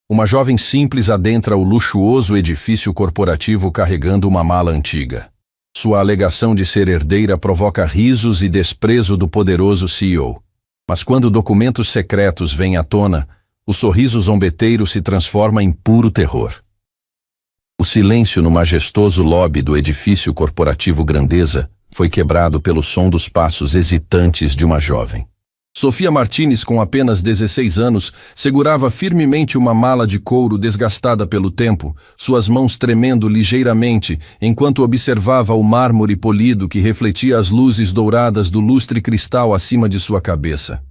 Uma jovem simples adentra o luxuoso edifício corporativo carregando uma mala antiga. Sua alegação de ser herdeira provoca risos e desprezo do poderoso CEO. Mas quando documentos secretos vêm à tona, o sorriso zombeteiro se transforma em puro terror. O silêncio no majestoso lobby do edifício corporativo Grandeza foi quebrado pelo som dos passos hesitantes de uma jovem. Sofia Martinez, com apenas 16 anos, segurava firmemente uma mala de couro desgastada pelo tempo, suas mãos tremendo ligeiramente enquanto observava o mármore polido que refletia as luzes douradas do lustre cristal acima de sua cabeça.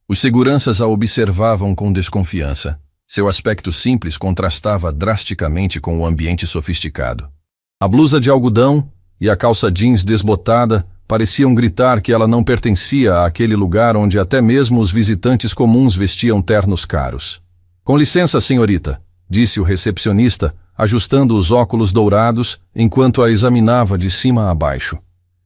Os seguranças a observavam com desconfiança. Seu aspecto simples contrastava drasticamente com o ambiente sofisticado. A blusa de algodão e a calça jeans desbotada pareciam gritar que ela não pertencia àquele lugar onde até mesmo os visitantes comuns vestiam ternos caros. "Com licença, senhorita", disse o recepcionista, ajustando os óculos dourados enquanto a examinava de cima a baixo.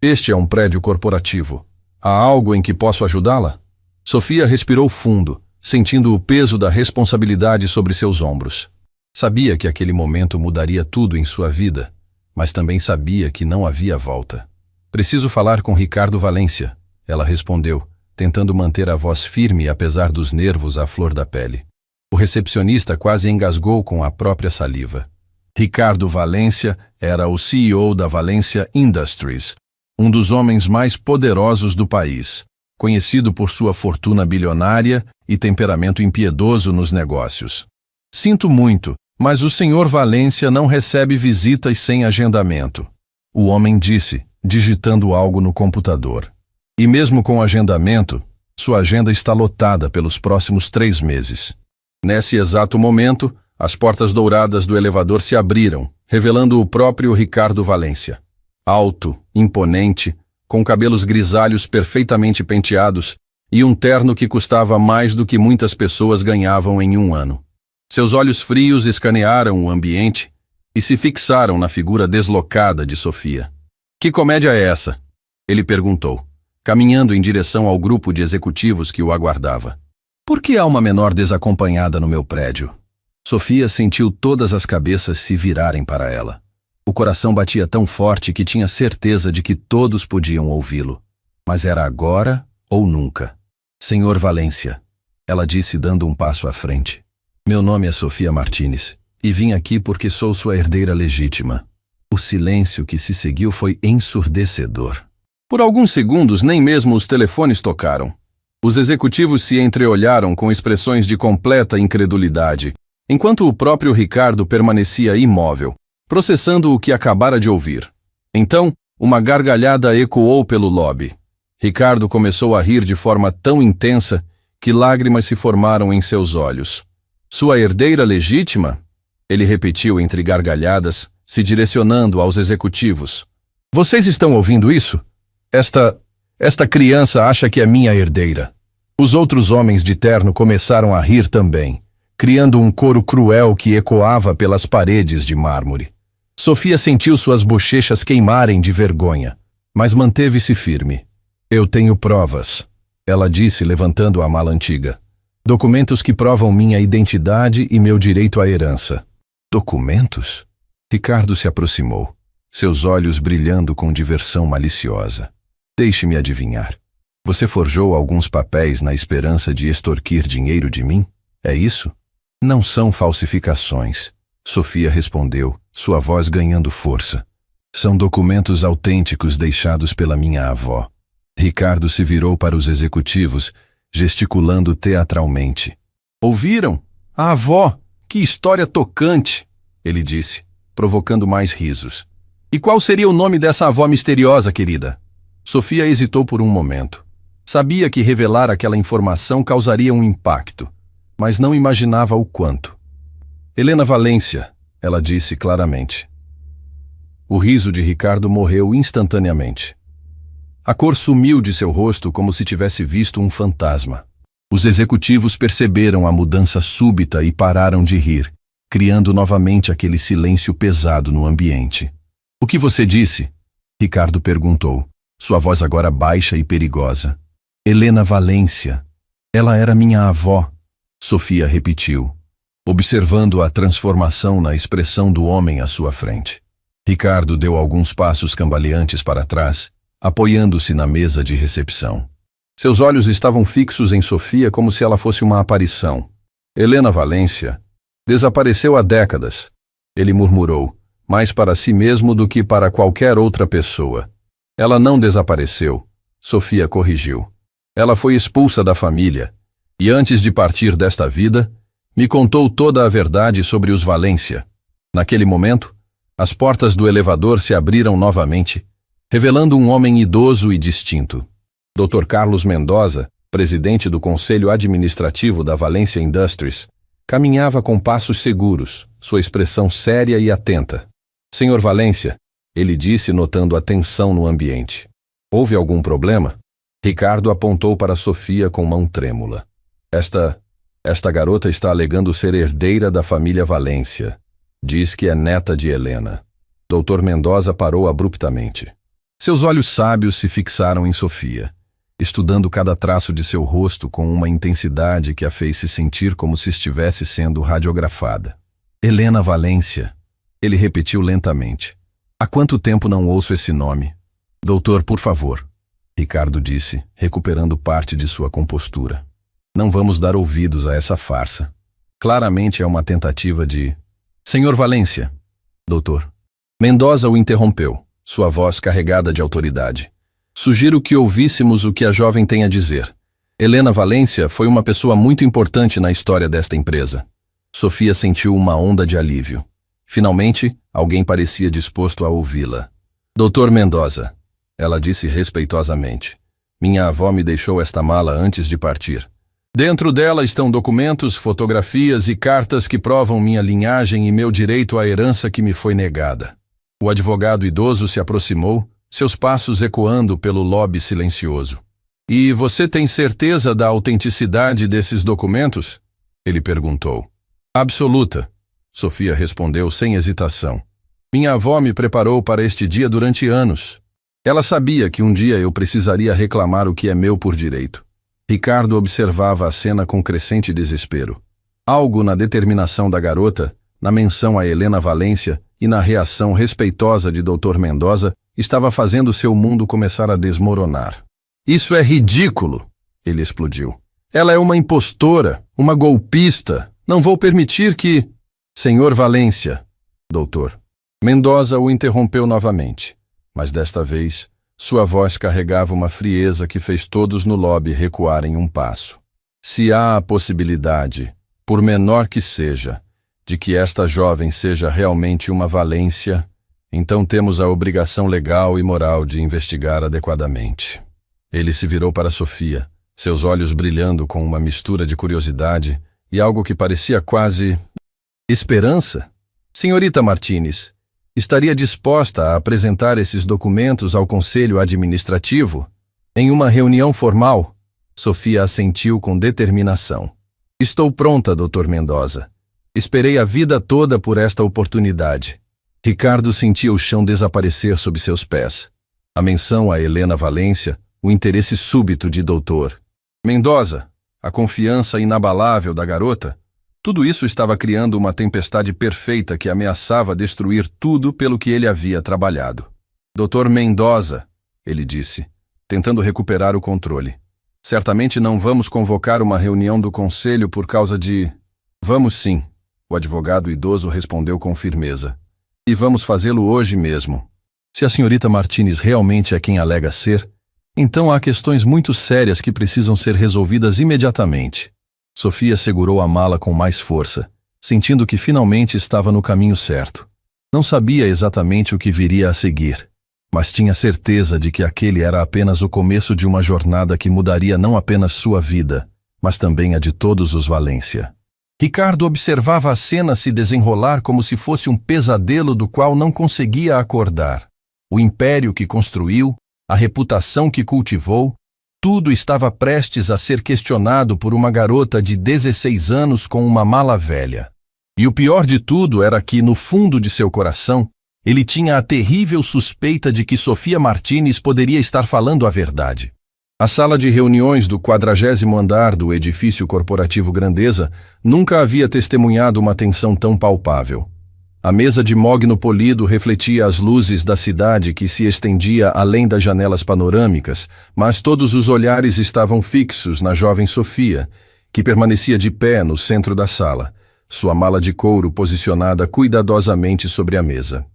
"Este é um prédio corporativo. Há algo em que posso ajudá-la?" Sofia respirou fundo, sentindo o peso da responsabilidade sobre seus ombros. Sabia que aquele momento mudaria tudo em sua vida, mas também sabia que não havia volta. "Preciso falar com Ricardo Valência", ela respondeu, tentando manter a voz firme apesar dos nervos à flor da pele. O recepcionista quase engasgou com a própria saliva. Ricardo Valência era o CEO da Valência Industries, um dos homens mais poderosos do país, conhecido por sua fortuna bilionária e temperamento impiedoso nos negócios. "Sinto muito, mas o Sr. Valência não recebe visitas sem agendamento", o homem disse, digitando algo no computador. "E mesmo com agendamento, sua agenda está lotada pelos próximos 3 meses. Nesse exato momento, as portas douradas do elevador se abriram, revelando o próprio Ricardo Valência. Alto, imponente, com cabelos grisalhos perfeitamente penteados e um terno que custava mais do que muitas pessoas ganhavam em um ano. Seus olhos frios escanearam o ambiente e se fixaram na figura deslocada de Sofia. "Que comédia é essa?" ele perguntou, caminhando em direção ao grupo de executivos que o aguardava. "Por que há uma menor desacompanhada no meu prédio?" Sofia sentiu todas as cabeças se virarem para ela. O coração batia tão forte que tinha certeza de que todos podiam ouvi-lo. Mas era agora ou nunca. "Senhor Valência", ela disse dando um passo à frente. "Meu nome é Sofia Martinez e vim aqui porque sou sua herdeira legítima." O silêncio que se seguiu foi ensurdecedor. Por alguns segundos, nem mesmo os telefones tocaram. Os executivos se entreolharam com expressões de completa incredulidade, enquanto o próprio Ricardo permanecia imóvel, processando o que acabara de ouvir. Então, uma gargalhada ecoou pelo lobby. Ricardo começou a rir de forma tão intensa que lágrimas se formaram em seus olhos. "Sua herdeira legítima?" ele repetiu entre gargalhadas, se direcionando aos executivos. "Vocês estão ouvindo isso? Esta criança acha que é minha herdeira." Os outros homens de terno começaram a rir também, criando um coro cruel que ecoava pelas paredes de mármore. Sofia sentiu suas bochechas queimarem de vergonha, mas manteve-se firme. "Eu tenho provas", ela disse levantando a mala antiga. "Documentos que provam minha identidade e meu direito à herança." "Documentos?" Ricardo se aproximou, seus olhos brilhando com diversão maliciosa. "Deixe-me adivinhar. Você forjou alguns papéis na esperança de extorquir dinheiro de mim? É isso?" "Não são falsificações", Sofia respondeu, sua voz ganhando força. "São documentos autênticos deixados pela minha avó." Ricardo se virou para os executivos, gesticulando teatralmente. "Ouviram? A avó! Que história tocante!" ele disse, provocando mais risos. "E qual seria o nome dessa avó misteriosa, querida?" Sofia hesitou por um momento. Sabia que revelar aquela informação causaria um impacto, mas não imaginava o quanto. "Helena Valência", ela disse claramente. O riso de Ricardo morreu instantaneamente. A cor sumiu de seu rosto como se tivesse visto um fantasma. Os executivos perceberam a mudança súbita e pararam de rir, criando novamente aquele silêncio pesado no ambiente. "O que você disse?" Ricardo perguntou, sua voz agora baixa e perigosa. "Helena Valência. Ela era minha avó", Sofia repetiu. observando a transformação na expressão do homem à sua frente. Ricardo deu alguns passos cambaleantes para trás, apoiando-se na mesa de recepção. Seus olhos estavam fixos em Sofia como se ela fosse uma aparição. Helena Valência desapareceu há décadas, ele murmurou, mais para si mesmo do que para qualquer outra pessoa. Ela não desapareceu, Sofia corrigiu. Ela foi expulsa da família, e antes de partir desta vida, me contou toda a verdade sobre os Valência. Naquele momento, as portas do elevador se abriram novamente, revelando um homem idoso e distinto. Dr. Carlos Mendoza, presidente do Conselho Administrativo da Valência Industries, caminhava com passos seguros, sua expressão séria e atenta. Senhor Valência, ele disse notando a tensão no ambiente. Houve algum problema? Ricardo apontou para Sofia com mão trêmula. Esta garota está alegando ser herdeira da família Valência. Diz que é neta de Helena. Dr. Mendoza parou abruptamente. Seus olhos sábios se fixaram em Sofia, estudando cada traço de seu rosto com uma intensidade que a fez se sentir como se estivesse sendo radiografada. Helena Valência, ele repetiu lentamente. Há quanto tempo não ouço esse nome? Doutor, por favor, Ricardo disse, recuperando parte de sua compostura. Não vamos dar ouvidos a essa farsa. Claramente é uma tentativa de... Senhor Valência, doutor. Mendoza o interrompeu, sua voz carregada de autoridade. Sugiro que ouvíssemos o que a jovem tem a dizer. Helena Valência foi uma pessoa muito importante na história desta empresa. Sofia sentiu uma onda de alívio. Finalmente, alguém parecia disposto a ouvi-la. Doutor Mendoza, ela disse respeitosamente. Minha avó me deixou esta mala antes de partir. Dentro dela estão documentos, fotografias e cartas que provam minha linhagem e meu direito à herança que me foi negada. O advogado idoso se aproximou, seus passos ecoando pelo lobby silencioso. E você tem certeza da autenticidade desses documentos? Ele perguntou. Absoluta, Sofia respondeu sem hesitação. Minha avó me preparou para este dia durante anos. Ela sabia que um dia eu precisaria reclamar o que é meu por direito. Ricardo observava a cena com crescente desespero. Algo na determinação da garota, na menção a Helena Valência e na reação respeitosa de Dr. Mendoza estava fazendo seu mundo começar a desmoronar. Isso é ridículo, ele explodiu. Ela é uma impostora, uma golpista. Não vou permitir que... Senhor Valência, doutor. Mendoza o interrompeu novamente, mas desta vez sua voz carregava uma frieza que fez todos no lobby recuarem um passo. Se há a possibilidade, por menor que seja, de que esta jovem seja realmente uma Valência, então temos a obrigação legal e moral de investigar adequadamente. Ele se virou para Sofia, seus olhos brilhando com uma mistura de curiosidade e algo que parecia quase... esperança? Senhorita Martínez, estaria disposta a apresentar esses documentos ao Conselho Administrativo? Em uma reunião formal? Sofia assentiu com determinação. Estou pronta, Dr. Mendoza. Esperei a vida toda por esta oportunidade. Ricardo sentia o chão desaparecer sob seus pés. A menção a Helena Valência, o interesse súbito de Dr. Mendoza, a confiança inabalável da garota, tudo isso estava criando uma tempestade perfeita que ameaçava destruir tudo pelo que ele havia trabalhado. Dr. Mendoza, ele disse, tentando recuperar o controle. Certamente não vamos convocar uma reunião do conselho por causa de... Vamos sim, o advogado idoso respondeu com firmeza. E vamos fazê-lo hoje mesmo. Se a senhorita Martínez realmente é quem alega ser, então há questões muito sérias que precisam ser resolvidas imediatamente. Sofia segurou a mala com mais força, sentindo que finalmente estava no caminho certo. Não sabia exatamente o que viria a seguir, mas tinha certeza de que aquele era apenas o começo de uma jornada que mudaria não apenas sua vida, mas também a de todos os Valência. Ricardo observava a cena se desenrolar como se fosse um pesadelo do qual não conseguia acordar. O império que construiu, a reputação que cultivou, tudo estava prestes a ser questionado por uma garota de 16 anos com uma mala velha. E o pior de tudo era que, no fundo de seu coração, ele tinha a terrível suspeita de que Sofia Martínez poderia estar falando a verdade. A sala de reuniões do 40º andar do edifício corporativo Grandeza nunca havia testemunhado uma tensão tão palpável. A mesa de mogno polido refletia as luzes da cidade que se estendia além das janelas panorâmicas, mas todos os olhares estavam fixos na jovem Sofia, que permanecia de pé no centro da sala, sua mala de couro posicionada cuidadosamente sobre a mesa.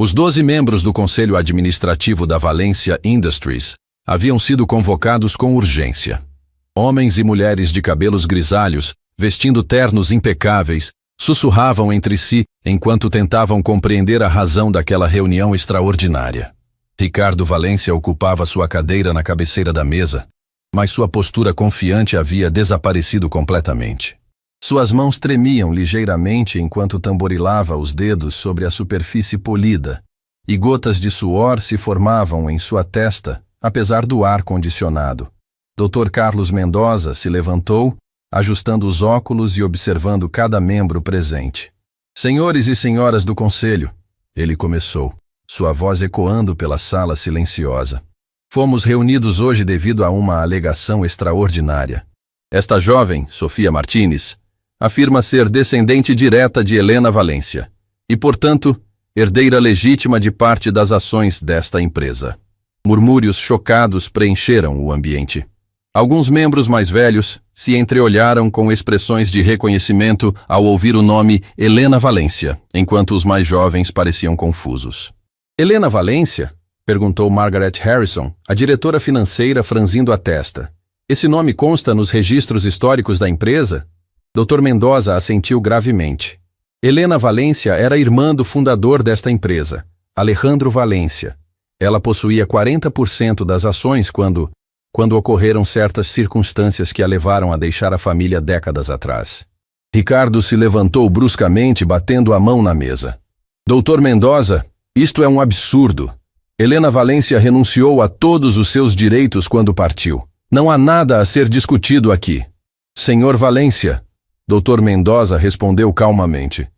Os 12 membros do Conselho Administrativo da Valencia Industries haviam sido convocados com urgência. Homens e mulheres de cabelos grisalhos, vestindo ternos impecáveis, sussurravam entre si enquanto tentavam compreender a razão daquela reunião extraordinária. Ricardo Valencia ocupava sua cadeira na cabeceira da mesa, mas sua postura confiante havia desaparecido completamente. Suas mãos tremiam ligeiramente enquanto tamborilava os dedos sobre a superfície polida, e gotas de suor se formavam em sua testa, apesar do ar condicionado. Dr. Carlos Mendoza se levantou, ajustando os óculos e observando cada membro presente. Senhores e senhoras do conselho, ele começou, sua voz ecoando pela sala silenciosa. Fomos reunidos hoje devido a uma alegação extraordinária. Esta jovem, Sofia Martínez, afirma ser descendente direta de Helena Valencia e, portanto, herdeira legítima de parte das ações desta empresa. Murmúrios chocados preencheram o ambiente. Alguns membros mais velhos se entreolharam com expressões de reconhecimento ao ouvir o nome Helena Valencia, enquanto os mais jovens pareciam confusos. Helena Valencia? Perguntou Margaret Harrison, a diretora financeira, franzindo a testa. Esse nome consta nos registros históricos da empresa? Dr. Mendoza assentiu gravemente. Helena Valencia era irmã do fundador desta empresa, Alejandro Valencia. Ela possuía 40% das ações quando ocorreram certas circunstâncias que a levaram a deixar a família décadas atrás. Ricardo se levantou bruscamente, batendo a mão na mesa. Dr. Mendoza, isto é um absurdo. Helena Valencia renunciou a todos os seus direitos quando partiu. Não há nada a ser discutido aqui. Senhor Valencia, Dr. Mendoza respondeu calmamente.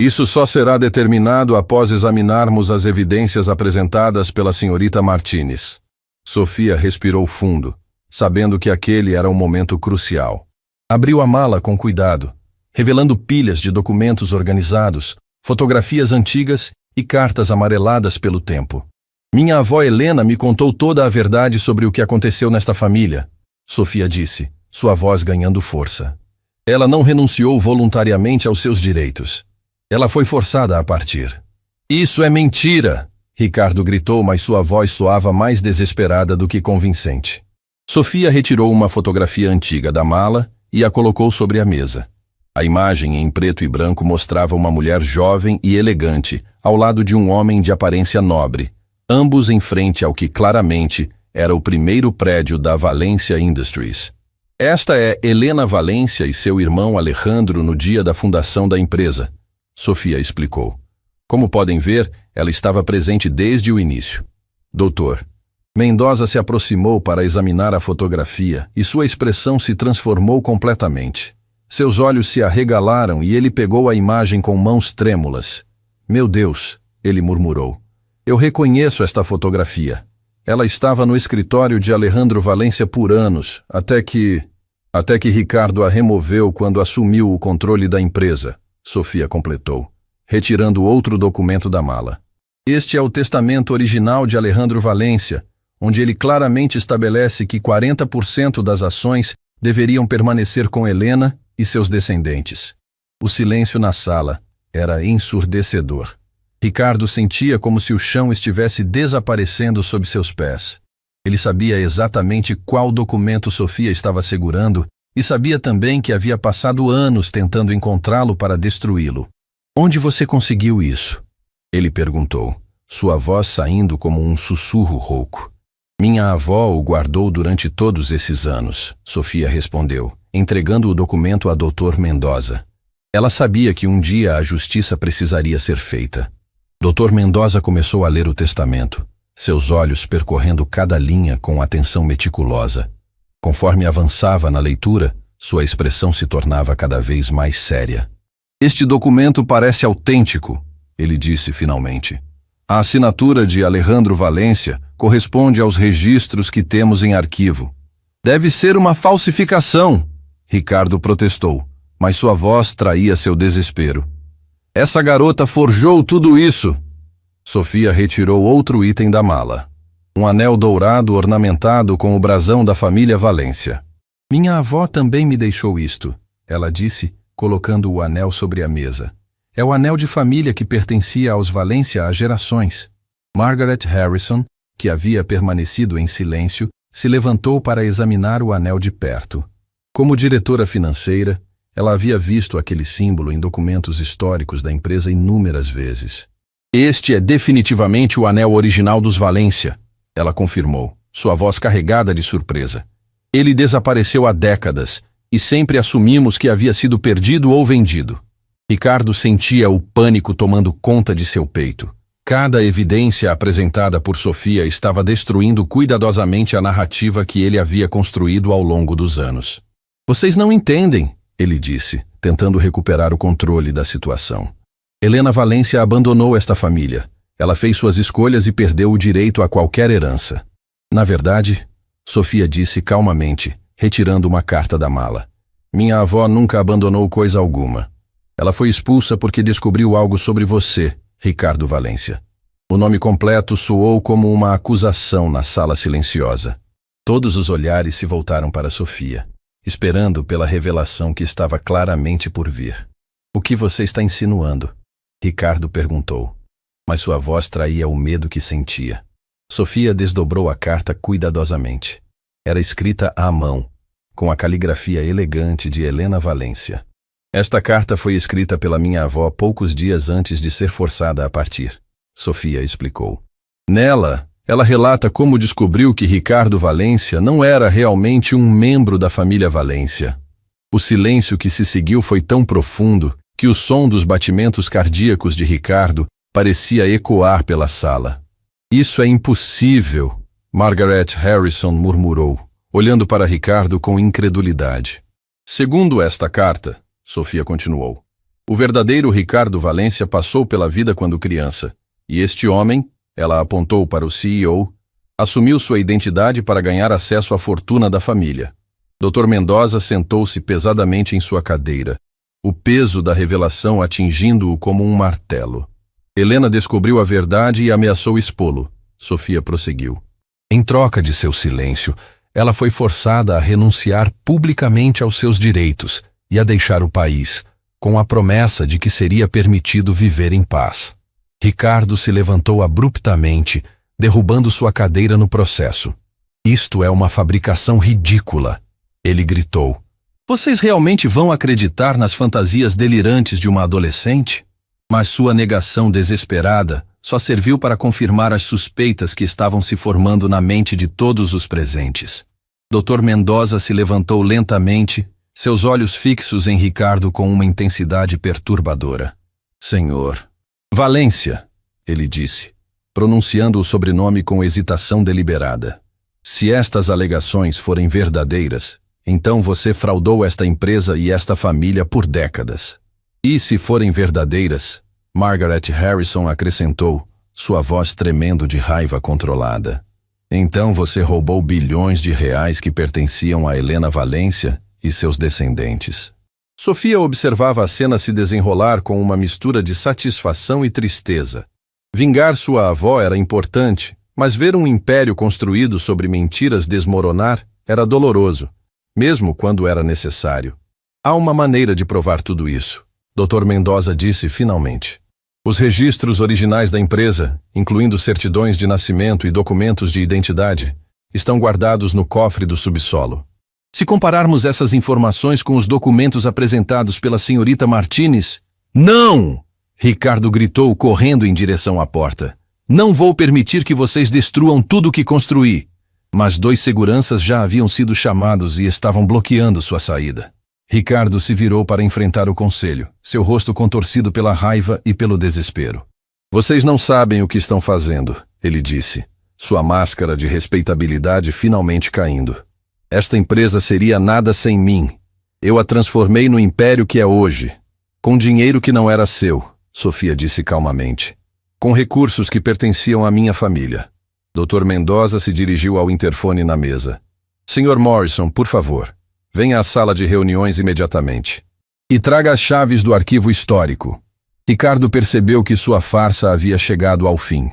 Isso só será determinado após examinarmos as evidências apresentadas pela senhorita Martínez. Sofia respirou fundo, sabendo que aquele era um momento crucial. Abriu a mala com cuidado, revelando pilhas de documentos organizados, fotografias antigas e cartas amareladas pelo tempo. Minha avó Helena me contou toda a verdade sobre o que aconteceu nesta família, Sofia disse, sua voz ganhando força. Ela não renunciou voluntariamente aos seus direitos. Ela foi forçada a partir. Isso é mentira! Ricardo gritou, mas sua voz soava mais desesperada do que convincente. Sofia retirou uma fotografia antiga da mala e a colocou sobre a mesa. A imagem em preto e branco mostrava uma mulher jovem e elegante ao lado de um homem de aparência nobre, ambos em frente ao que claramente era o primeiro prédio da Valencia Industries. Esta é Helena Valencia e seu irmão Alejandro no dia da fundação da empresa, Sofia explicou. Como podem ver, ela estava presente desde o início. Doutor. Mendoza se aproximou para examinar a fotografia e sua expressão se transformou completamente. Seus olhos se arregalaram e ele pegou a imagem com mãos trêmulas. Meu Deus, ele murmurou. Eu reconheço esta fotografia. Ela estava no escritório de Alejandro Valencia por anos, até que Ricardo a removeu quando assumiu o controle da empresa, Sofia completou, retirando outro documento da mala. Este é o testamento original de Alejandro Valencia, onde ele claramente estabelece que 40% das ações deveriam permanecer com Helena e seus descendentes. O silêncio na sala era ensurdecedor. Ricardo sentia como se o chão estivesse desaparecendo sob seus pés. Ele sabia exatamente qual documento Sofia estava segurando e sabia também que havia passado anos tentando encontrá-lo para destruí-lo. Onde você conseguiu isso? Ele perguntou, sua voz saindo como um sussurro rouco. Minha avó o guardou durante todos esses anos, Sofia respondeu, entregando o documento a Dr. Mendoza. Ela sabia que um dia a justiça precisaria ser feita. Dr. Mendoza começou a ler o testamento, seus olhos percorrendo cada linha com atenção meticulosa. Conforme avançava na leitura, sua expressão se tornava cada vez mais séria. Este documento parece autêntico, ele disse finalmente. A assinatura de Alejandro Valencia corresponde aos registros que temos em arquivo. Deve ser uma falsificação, Ricardo protestou, mas sua voz traía seu desespero. Essa garota forjou tudo isso. Sofia retirou outro item da mala. Um anel dourado ornamentado com o brasão da família Valência. Minha avó também me deixou isto, ela disse, colocando o anel sobre a mesa. É o anel de família que pertencia aos Valência há gerações. Margaret Harrison, que havia permanecido em silêncio, se levantou para examinar o anel de perto. Como diretora financeira, ela havia visto aquele símbolo em documentos históricos da empresa inúmeras vezes. Este é definitivamente o anel original dos Valência, ela confirmou, sua voz carregada de surpresa. Ele desapareceu há décadas e sempre assumimos que havia sido perdido ou vendido. Ricardo sentia o pânico tomando conta de seu peito. Cada evidência apresentada por Sofia estava destruindo cuidadosamente a narrativa que ele havia construído ao longo dos anos. Vocês não entendem, ele disse, tentando recuperar o controle da situação. Helena Valência abandonou esta família. Ela fez suas escolhas e perdeu o direito a qualquer herança. Na verdade, Sofia disse calmamente, retirando uma carta da mala. Minha avó nunca abandonou coisa alguma. Ela foi expulsa porque descobriu algo sobre você, Ricardo Valência. O nome completo soou como uma acusação na sala silenciosa. Todos os olhares se voltaram para Sofia, esperando pela revelação que estava claramente por vir. O que você está insinuando? Ricardo perguntou, mas sua voz traía o medo que sentia. Sofia desdobrou a carta cuidadosamente. Era escrita à mão, com a caligrafia elegante de Helena Valência. Esta carta foi escrita pela minha avó poucos dias antes de ser forçada a partir, Sofia explicou. Nela, ela relata como descobriu que Ricardo Valência não era realmente um membro da família Valência. O silêncio que se seguiu foi tão profundo que o som dos batimentos cardíacos de Ricardo parecia ecoar pela sala. Isso é impossível, Margaret Harrison murmurou, olhando para Ricardo com incredulidade. Segundo esta carta, Sofia continuou, o verdadeiro Ricardo Valência passou pela vida quando criança, e este homem, ela apontou para o CEO, assumiu sua identidade para ganhar acesso à fortuna da família. Dr. Mendoza sentou-se pesadamente em sua cadeira, o peso da revelação atingindo-o como um martelo. Helena descobriu a verdade e ameaçou expô-lo. Sofia prosseguiu. Em troca de seu silêncio, ela foi forçada a renunciar publicamente aos seus direitos e a deixar o país, com a promessa de que seria permitido viver em paz. Ricardo se levantou abruptamente, derrubando sua cadeira no processo. Isto é uma fabricação ridícula, ele gritou. Vocês realmente vão acreditar nas fantasias delirantes de uma adolescente? Mas sua negação desesperada só serviu para confirmar as suspeitas que estavam se formando na mente de todos os presentes. Dr. Mendoza se levantou lentamente, seus olhos fixos em Ricardo com uma intensidade perturbadora. Senhor. Valência, ele disse, pronunciando o sobrenome com hesitação deliberada. Se estas alegações forem verdadeiras, então você fraudou esta empresa e esta família por décadas. E se forem verdadeiras, Margaret Harrison acrescentou, sua voz tremendo de raiva controlada. Então você roubou bilhões de reais que pertenciam a Helena Valência e seus descendentes. Sofia observava a cena se desenrolar com uma mistura de satisfação e tristeza. Vingar sua avó era importante, mas ver um império construído sobre mentiras desmoronar era doloroso, mesmo quando era necessário. Há uma maneira de provar tudo isso, Dr. Mendoza disse finalmente. Os registros originais da empresa, incluindo certidões de nascimento e documentos de identidade, estão guardados no cofre do subsolo. Se compararmos essas informações com os documentos apresentados pela senhorita Martinez... Não! Ricardo gritou, correndo em direção à porta. Não vou permitir que vocês destruam tudo o que construí. Mas 2 seguranças já haviam sido chamados e estavam bloqueando sua saída. Ricardo se virou para enfrentar o conselho, seu rosto contorcido pela raiva e pelo desespero. Vocês não sabem o que estão fazendo, ele disse, sua máscara de respeitabilidade finalmente caindo. Esta empresa seria nada sem mim. Eu a transformei no império que é hoje. Com dinheiro que não era seu, Sofia disse calmamente. Com recursos que pertenciam à minha família. Dr. Mendoza se dirigiu ao interfone na mesa. Sr. Morrison, por favor, venha à sala de reuniões imediatamente. E traga as chaves do arquivo histórico. Ricardo percebeu que sua farsa havia chegado ao fim.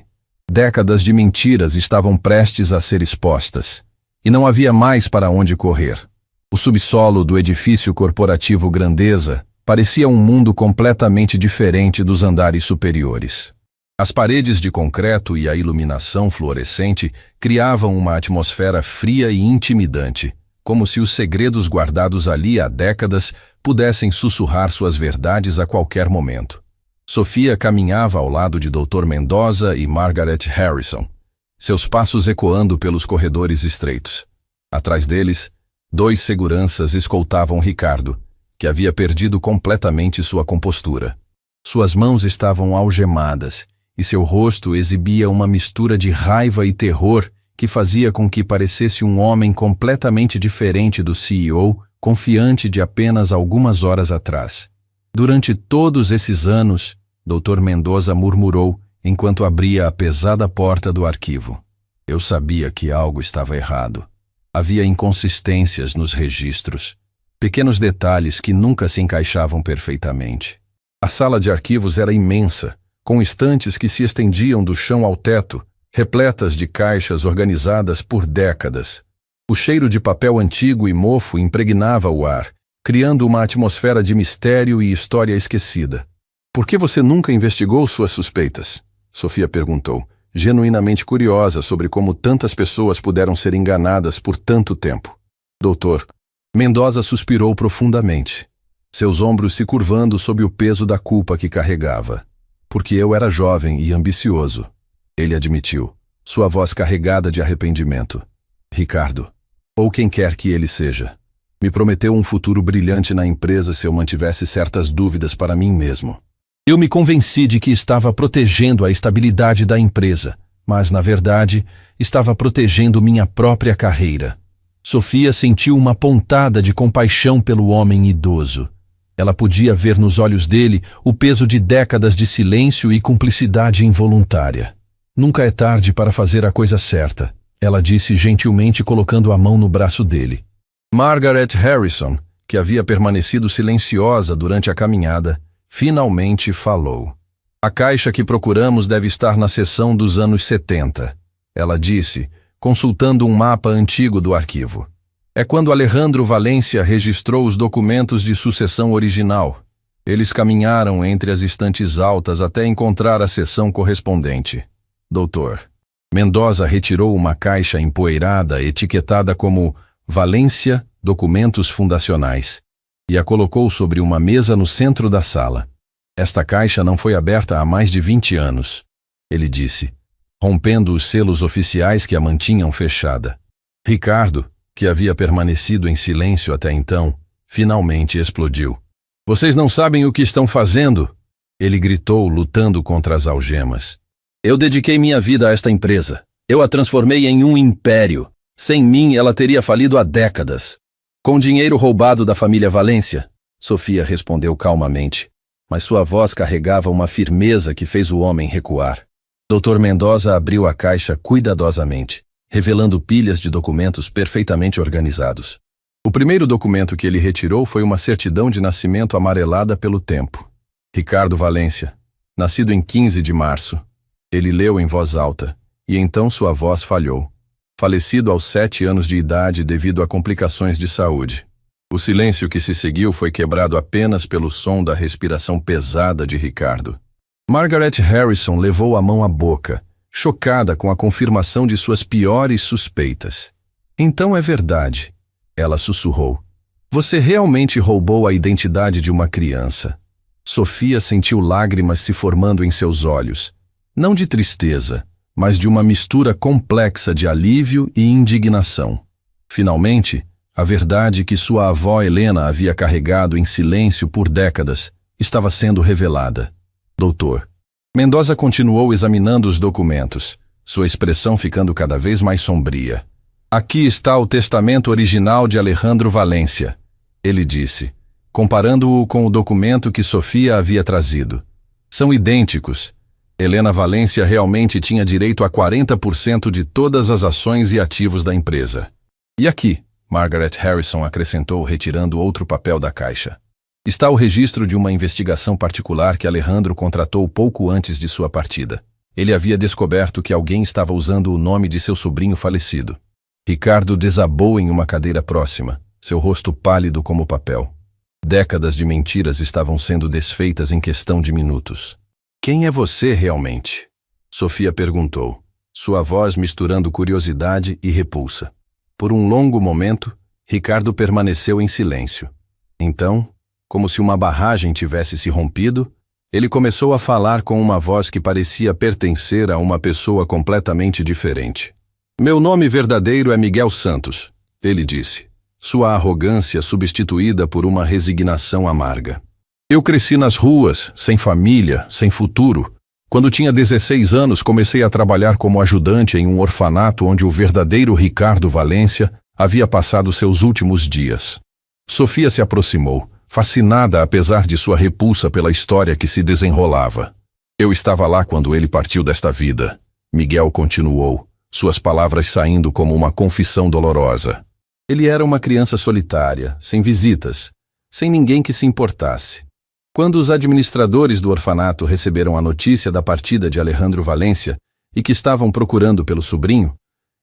Décadas de mentiras estavam prestes a ser expostas. E não havia mais para onde correr. O subsolo do edifício corporativo Grandeza parecia um mundo completamente diferente dos andares superiores. As paredes de concreto e a iluminação fluorescente criavam uma atmosfera fria e intimidante, como se os segredos guardados ali há décadas pudessem sussurrar suas verdades a qualquer momento. Sofia caminhava ao lado de Dr. Mendoza e Margaret Harrison, seus passos ecoando pelos corredores estreitos. Atrás deles, 2 seguranças escoltavam Ricardo, que havia perdido completamente sua compostura. Suas mãos estavam algemadas, e seu rosto exibia uma mistura de raiva e terror que fazia com que parecesse um homem completamente diferente do CEO, confiante de apenas algumas horas atrás. Durante todos esses anos, Dr. Mendoza murmurou enquanto abria a pesada porta do arquivo. Eu sabia que algo estava errado. Havia inconsistências nos registros, pequenos detalhes que nunca se encaixavam perfeitamente. A sala de arquivos era imensa, com estantes que se estendiam do chão ao teto, repletas de caixas organizadas por décadas. O cheiro de papel antigo e mofo impregnava o ar, criando uma atmosfera de mistério e história esquecida. Por que você nunca investigou suas suspeitas? Sofia perguntou, genuinamente curiosa sobre como tantas pessoas puderam ser enganadas por tanto tempo. Doutor, Mendoza suspirou profundamente, seus ombros se curvando sob o peso da culpa que carregava. Porque eu era jovem e ambicioso, ele admitiu, sua voz carregada de arrependimento. Ricardo, ou quem quer que ele seja, me prometeu um futuro brilhante na empresa se eu mantivesse certas dúvidas para mim mesmo. Eu me convenci de que estava protegendo a estabilidade da empresa, mas, na verdade, estava protegendo minha própria carreira. Sofia sentiu uma pontada de compaixão pelo homem idoso. Ela podia ver nos olhos dele o peso de décadas de silêncio e cumplicidade involuntária. Nunca é tarde para fazer a coisa certa, ela disse gentilmente colocando a mão no braço dele. Margaret Harrison, que havia permanecido silenciosa durante a caminhada, finalmente falou. A caixa que procuramos deve estar na seção dos anos 70, ela disse, consultando um mapa antigo do arquivo. É quando Alejandro Valência registrou os documentos de sucessão original. Eles caminharam entre as estantes altas até encontrar a seção correspondente. Doutor, Mendoza retirou uma caixa empoeirada etiquetada como Valência Documentos Fundacionais e a colocou sobre uma mesa no centro da sala. Esta caixa não foi aberta há mais de 20 anos, ele disse, rompendo os selos oficiais que a mantinham fechada. Ricardo, que havia permanecido em silêncio até então, finalmente explodiu. Vocês não sabem o que estão fazendo? Ele gritou, lutando contra as algemas. Eu dediquei minha vida a esta empresa. Eu a transformei em um império. Sem mim, ela teria falido há décadas. Com dinheiro roubado da família Valência, Sofia respondeu calmamente, mas sua voz carregava uma firmeza que fez o homem recuar. Dr. Mendoza abriu a caixa cuidadosamente, revelando pilhas de documentos perfeitamente organizados. O primeiro documento que ele retirou foi uma certidão de nascimento amarelada pelo tempo. Ricardo Valência, nascido em 15 de março. Ele leu em voz alta, e então sua voz falhou. Falecido aos 7 anos de idade devido a complicações de saúde. O silêncio que se seguiu foi quebrado apenas pelo som da respiração pesada de Ricardo. Margaret Harrison levou a mão à boca, chocada com a confirmação de suas piores suspeitas. Então é verdade, ela sussurrou. Você realmente roubou a identidade de uma criança. Sofia sentiu lágrimas se formando em seus olhos, não de tristeza, mas de uma mistura complexa de alívio e indignação. Finalmente, a verdade que sua avó Helena havia carregado em silêncio por décadas estava sendo revelada. Doutor. Mendoza continuou examinando os documentos, sua expressão ficando cada vez mais sombria. Aqui está o testamento original de Alejandro Valência, ele disse, comparando-o com o documento que Sofia havia trazido. São idênticos. Helena Valência realmente tinha direito a 40% de todas as ações e ativos da empresa. E aqui, Margaret Harrison acrescentou, retirando outro papel da caixa. Está o registro de uma investigação particular que Alejandro contratou pouco antes de sua partida. Ele havia descoberto que alguém estava usando o nome de seu sobrinho falecido. Ricardo desabou em uma cadeira próxima, seu rosto pálido como papel. Décadas de mentiras estavam sendo desfeitas em questão de minutos. Quem é você realmente? Sofia perguntou, sua voz misturando curiosidade e repulsa. Por um longo momento, Ricardo permaneceu em silêncio. Então, como se uma barragem tivesse se rompido, ele começou a falar com uma voz que parecia pertencer a uma pessoa completamente diferente. Meu nome verdadeiro é Miguel Santos, ele disse, sua arrogância substituída por uma resignação amarga. Eu cresci nas ruas, sem família, sem futuro. Quando tinha 16 anos, comecei a trabalhar como ajudante em um orfanato onde o verdadeiro Ricardo Valência havia passado seus últimos dias. Sofia se aproximou, fascinada apesar de sua repulsa pela história que se desenrolava. Eu estava lá quando ele partiu desta vida, Miguel continuou, suas palavras saindo como uma confissão dolorosa. Ele era uma criança solitária, sem visitas, sem ninguém que se importasse. Quando os administradores do orfanato receberam a notícia da partida de Alejandro Valência e que estavam procurando pelo sobrinho,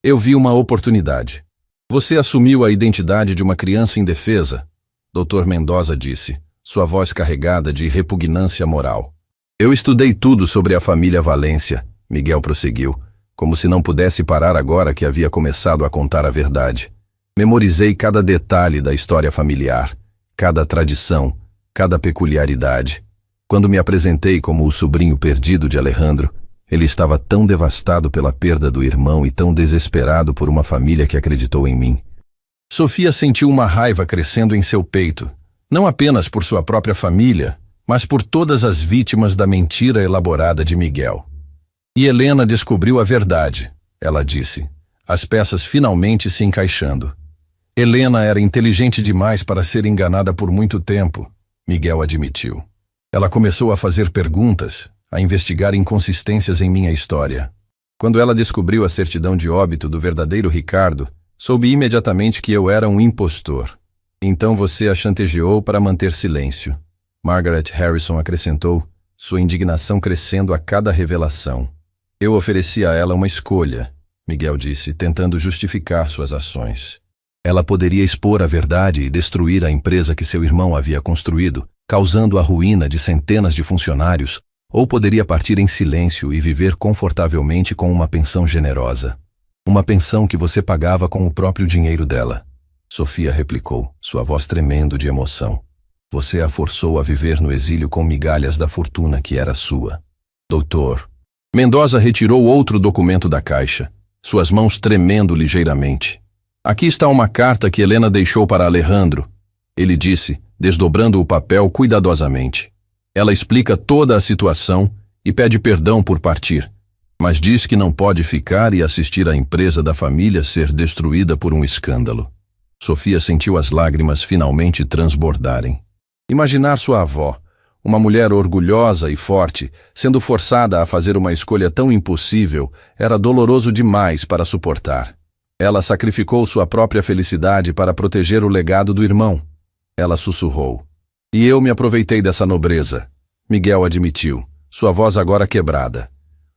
eu vi uma oportunidade. Você assumiu a identidade de uma criança indefesa, Dr. Mendoza disse, sua voz carregada de repugnância moral. Eu estudei tudo sobre a família Valência, Miguel prosseguiu, como se não pudesse parar agora que havia começado a contar a verdade. Memorizei cada detalhe da história familiar, cada tradição, cada peculiaridade. Quando me apresentei como o sobrinho perdido de Alejandro, ele estava tão devastado pela perda do irmão e tão desesperado por uma família que acreditou em mim. Sofia sentiu uma raiva crescendo em seu peito, não apenas por sua própria família, mas por todas as vítimas da mentira elaborada de Miguel. E Helena descobriu a verdade, ela disse, as peças finalmente se encaixando. Helena era inteligente demais para ser enganada por muito tempo, Miguel admitiu. Ela começou a fazer perguntas, a investigar inconsistências em minha história. Quando ela descobriu a certidão de óbito do verdadeiro Ricardo, soube imediatamente que eu era um impostor. Então você a chantageou para manter silêncio. Margaret Harrison acrescentou, sua indignação crescendo a cada revelação. Eu ofereci a ela uma escolha, Miguel disse, tentando justificar suas ações. Ela poderia expor a verdade e destruir a empresa que seu irmão havia construído, causando a ruína de centenas de funcionários, ou poderia partir em silêncio e viver confortavelmente com uma pensão generosa. Uma pensão que você pagava com o próprio dinheiro dela. Sofia replicou, sua voz tremendo de emoção. Você a forçou a viver no exílio com migalhas da fortuna que era sua. Doutor. Mendoza retirou outro documento da caixa, suas mãos tremendo ligeiramente. Aqui está uma carta que Helena deixou para Alejandro, ele disse, desdobrando o papel cuidadosamente. Ela explica toda a situação e pede perdão por partir, mas diz que não pode ficar e assistir a empresa da família ser destruída por um escândalo. Sofia sentiu as lágrimas finalmente transbordarem. Imaginar sua avó, uma mulher orgulhosa e forte, sendo forçada a fazer uma escolha tão impossível, era doloroso demais para suportar. Ela sacrificou sua própria felicidade para proteger o legado do irmão. Ela sussurrou. E eu me aproveitei dessa nobreza. Miguel admitiu, sua voz agora quebrada.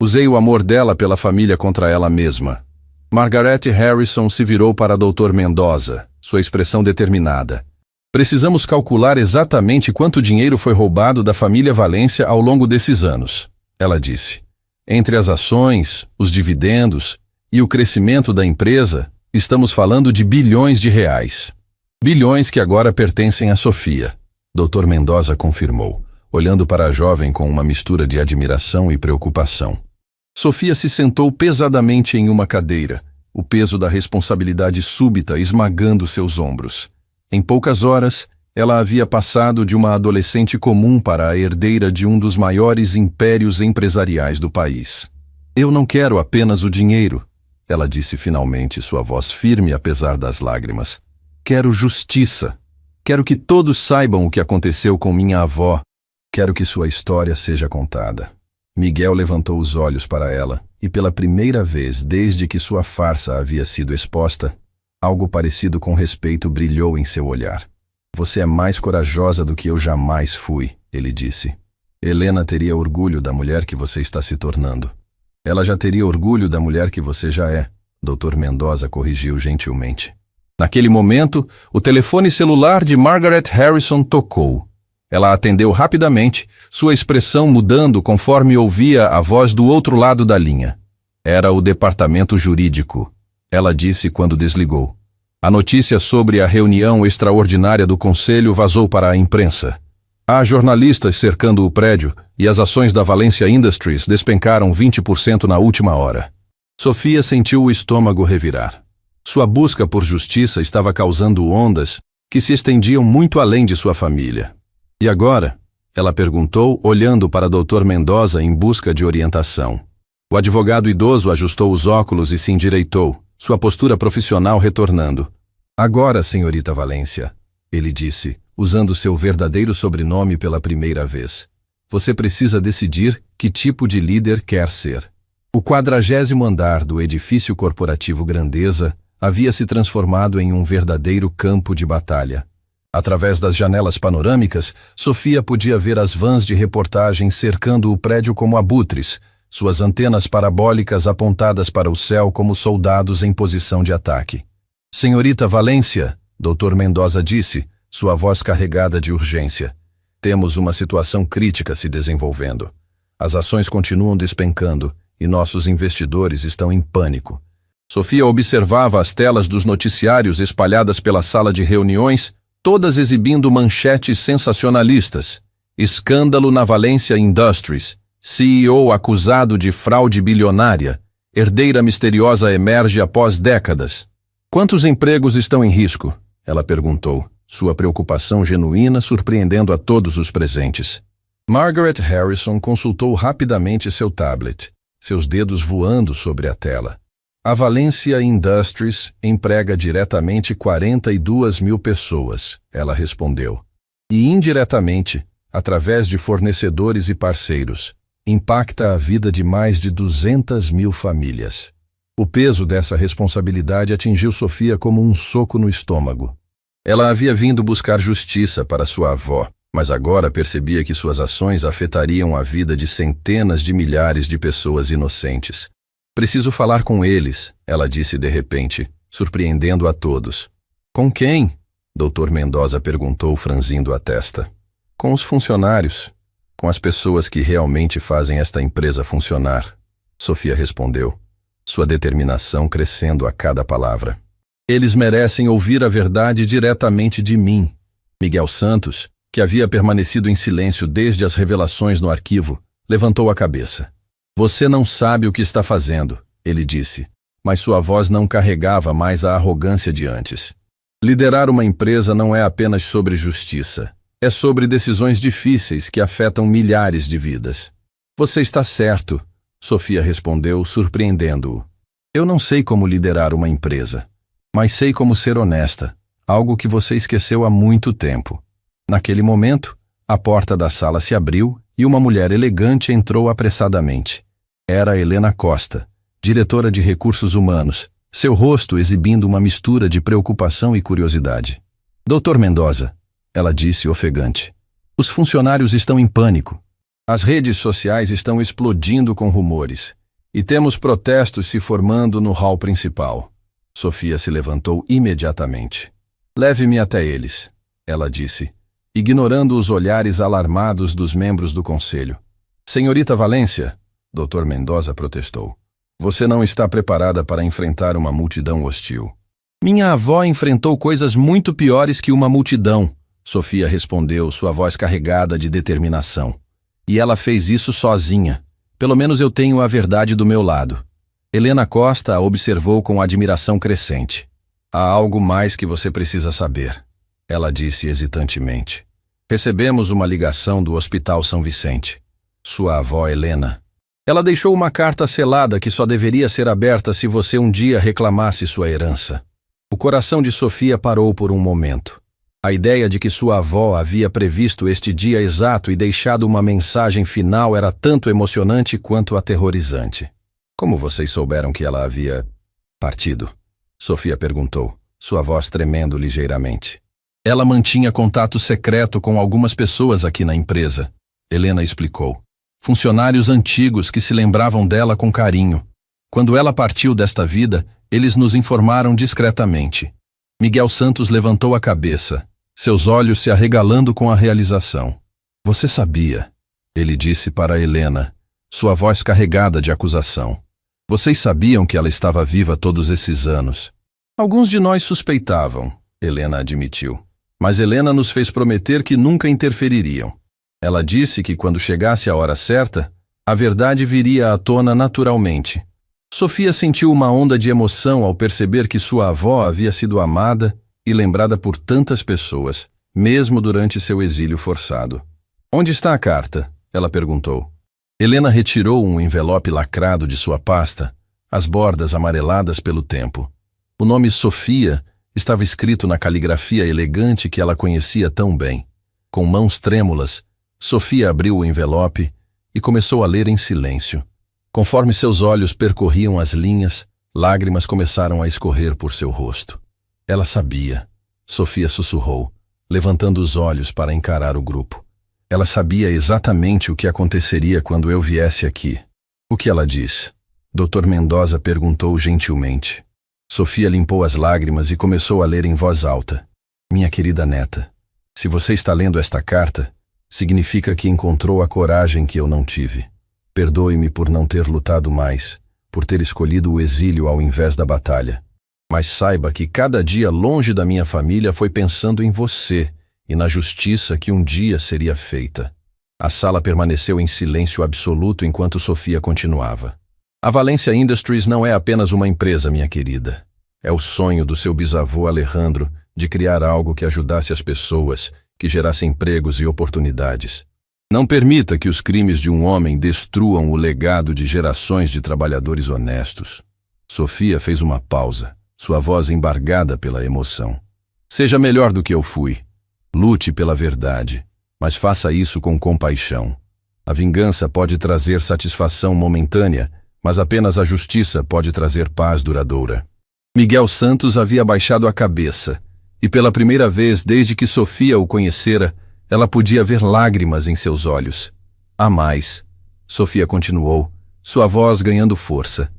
Usei o amor dela pela família contra ela mesma. Margaret Harrison se virou para Dr. Mendoza, sua expressão determinada. Precisamos calcular exatamente quanto dinheiro foi roubado da família Valência ao longo desses anos, ela disse. Entre as ações, os dividendos e o crescimento da empresa, estamos falando de bilhões de reais. Bilhões que agora pertencem a Sofia, Dr. Mendoza confirmou, olhando para a jovem com uma mistura de admiração e preocupação. Sofia se sentou pesadamente em uma cadeira, o peso da responsabilidade súbita esmagando seus ombros. Em poucas horas, ela havia passado de uma adolescente comum para a herdeira de um dos maiores impérios empresariais do país. Eu não quero apenas o dinheiro, ela disse finalmente, sua voz firme apesar das lágrimas. Quero justiça. Quero que todos saibam o que aconteceu com minha avó. Quero que sua história seja contada. Miguel levantou os olhos para ela e, pela primeira vez desde que sua farsa havia sido exposta, Algo parecido com respeito brilhou em seu olhar. Você é mais corajosa do que eu jamais fui, ele disse. Helena teria orgulho da mulher que você está se tornando. Ela já teria orgulho da mulher que você já é, Dr. Mendoza corrigiu gentilmente. Naquele momento, o telefone celular de Margaret Harrison tocou. Ela atendeu rapidamente, sua expressão mudando conforme ouvia a voz do outro lado da linha. Era o departamento jurídico, ela disse quando desligou. A notícia sobre a reunião extraordinária do conselho vazou para a imprensa. Há jornalistas cercando o prédio e as ações da Valencia Industries despencaram 20% na última hora. Sofia sentiu o estômago revirar. Sua busca por justiça estava causando ondas que se estendiam muito além de sua família. E agora? Ela perguntou, olhando para Dr. Mendoza em busca de orientação. O advogado idoso ajustou os óculos e se endireitou, sua postura profissional retornando. Agora, senhorita Valencia, ele disse, usando seu verdadeiro sobrenome pela primeira vez. Você precisa decidir que tipo de líder quer ser. O 40º andar do edifício corporativo Grandeza havia se transformado em um verdadeiro campo de batalha. Através das janelas panorâmicas, Sofia podia ver as vans de reportagem cercando o prédio como abutres, suas antenas parabólicas apontadas para o céu como soldados em posição de ataque. Senhorita Valencia, Dr. Mendoza disse, sua voz carregada de urgência. Temos uma situação crítica se desenvolvendo. As ações continuam despencando e nossos investidores estão em pânico. Sofia observava as telas dos noticiários espalhadas pela sala de reuniões, todas exibindo manchetes sensacionalistas. Escândalo na Valencia Industries. CEO acusado de fraude bilionária. Herdeira misteriosa emerge após décadas. Quantos empregos estão em risco? Ela perguntou, sua preocupação genuína surpreendendo a todos os presentes. Margaret Harrison consultou rapidamente seu tablet, seus dedos voando sobre a tela. A Valencia Industries emprega diretamente 42 mil pessoas, ela respondeu. E indiretamente, através de fornecedores e parceiros, impacta a vida de mais de 200 mil famílias. O peso dessa responsabilidade atingiu Sofia como um soco no estômago. Ela havia vindo buscar justiça para sua avó, mas agora percebia que suas ações afetariam a vida de centenas de milhares de pessoas inocentes. Preciso falar com eles, ela disse de repente, surpreendendo a todos. Com quem? Dr. Mendoza perguntou, franzindo a testa. Com os funcionários, com as pessoas que realmente fazem esta empresa funcionar, Sofia respondeu, sua determinação crescendo a cada palavra. Eles merecem ouvir a verdade diretamente de mim. Miguel Santos, que havia permanecido em silêncio desde as revelações no arquivo, levantou a cabeça. Você não sabe o que está fazendo, ele disse, mas sua voz não carregava mais a arrogância de antes. Liderar uma empresa não é apenas sobre justiça, é sobre decisões difíceis que afetam milhares de vidas. Você está certo, Sofia respondeu, surpreendendo-o. Eu não sei como liderar uma empresa, mas sei como ser honesta, algo que você esqueceu há muito tempo. Naquele momento, a porta da sala se abriu e uma mulher elegante entrou apressadamente. Era Helena Costa, diretora de recursos humanos, seu rosto exibindo uma mistura de preocupação e curiosidade. Dr. Mendoza, ela disse ofegante, os funcionários estão em pânico. As redes sociais estão explodindo com rumores, e temos protestos se formando no hall principal. Sofia se levantou imediatamente. Leve-me até eles, ela disse, ignorando os olhares alarmados dos membros do conselho. Senhorita Valencia, Dr. Mendoza protestou. Você não está preparada para enfrentar uma multidão hostil. Minha avó enfrentou coisas muito piores que uma multidão, Sofia respondeu, sua voz carregada de determinação. E ela fez isso sozinha. Pelo menos eu tenho a verdade do meu lado. Helena Costa a observou com admiração crescente. Há algo mais que você precisa saber, ela disse hesitantemente. Recebemos uma ligação do Hospital São Vicente. Sua avó Helena. Ela deixou uma carta selada que só deveria ser aberta se você um dia reclamasse sua herança. O coração de Sofia parou por um momento. A ideia de que sua avó havia previsto este dia exato e deixado uma mensagem final era tanto emocionante quanto aterrorizante. Como vocês souberam que ela havia partido? Sofia perguntou, sua voz tremendo ligeiramente. Ela mantinha contato secreto com algumas pessoas aqui na empresa, Helena explicou. Funcionários antigos que se lembravam dela com carinho. Quando ela partiu desta vida, eles nos informaram discretamente. Miguel Santos levantou a cabeça, seus olhos se arregalando com a realização. Você sabia, ele disse para Helena, sua voz carregada de acusação. Vocês sabiam que ela estava viva todos esses anos. Alguns de nós suspeitavam, Helena admitiu. Mas Helena nos fez prometer que nunca interfeririam. Ela disse que quando chegasse a hora certa, a verdade viria à tona naturalmente. Sofia sentiu uma onda de emoção ao perceber que sua avó havia sido amada e lembrada por tantas pessoas, mesmo durante seu exílio forçado. Onde está a carta? Ela perguntou. Helena retirou um envelope lacrado de sua pasta, as bordas amareladas pelo tempo. O nome Sofia estava escrito na caligrafia elegante que ela conhecia tão bem. Com mãos trêmulas, Sofia abriu o envelope e começou a ler em silêncio. Conforme seus olhos percorriam as linhas, lágrimas começaram a escorrer por seu rosto. Ela sabia, Sofia sussurrou, levantando os olhos para encarar o grupo. Ela sabia exatamente o que aconteceria quando eu viesse aqui. O que ela diz? Dr. Mendoza perguntou gentilmente. Sofia limpou as lágrimas e começou a ler em voz alta. Minha querida neta, se você está lendo esta carta, significa que encontrou a coragem que eu não tive. Perdoe-me por não ter lutado mais, por ter escolhido o exílio ao invés da batalha. Mas saiba que cada dia longe da minha família foi pensando em você e na justiça que um dia seria feita. A sala permaneceu em silêncio absoluto enquanto Sofia continuava. A Valência Industries não é apenas uma empresa, minha querida. É o sonho do seu bisavô Alejandro de criar algo que ajudasse as pessoas, que gerasse empregos e oportunidades. Não permita que os crimes de um homem destruam o legado de gerações de trabalhadores honestos. Sofia fez uma pausa, sua voz embargada pela emoção. Seja melhor do que eu fui. Lute pela verdade, mas faça isso com compaixão. A vingança pode trazer satisfação momentânea, mas apenas a justiça pode trazer paz duradoura. Miguel Santos havia baixado a cabeça, e pela primeira vez desde que Sofia o conhecera, ela podia ver lágrimas em seus olhos. Há mais, Sofia continuou, sua voz ganhando força.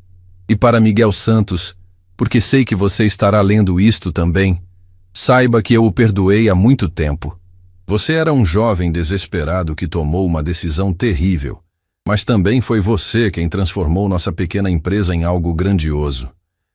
E para Miguel Santos, porque sei que você estará lendo isto também, saiba que eu o perdoei há muito tempo. Você era um jovem desesperado que tomou uma decisão terrível, mas também foi você quem transformou nossa pequena empresa em algo grandioso.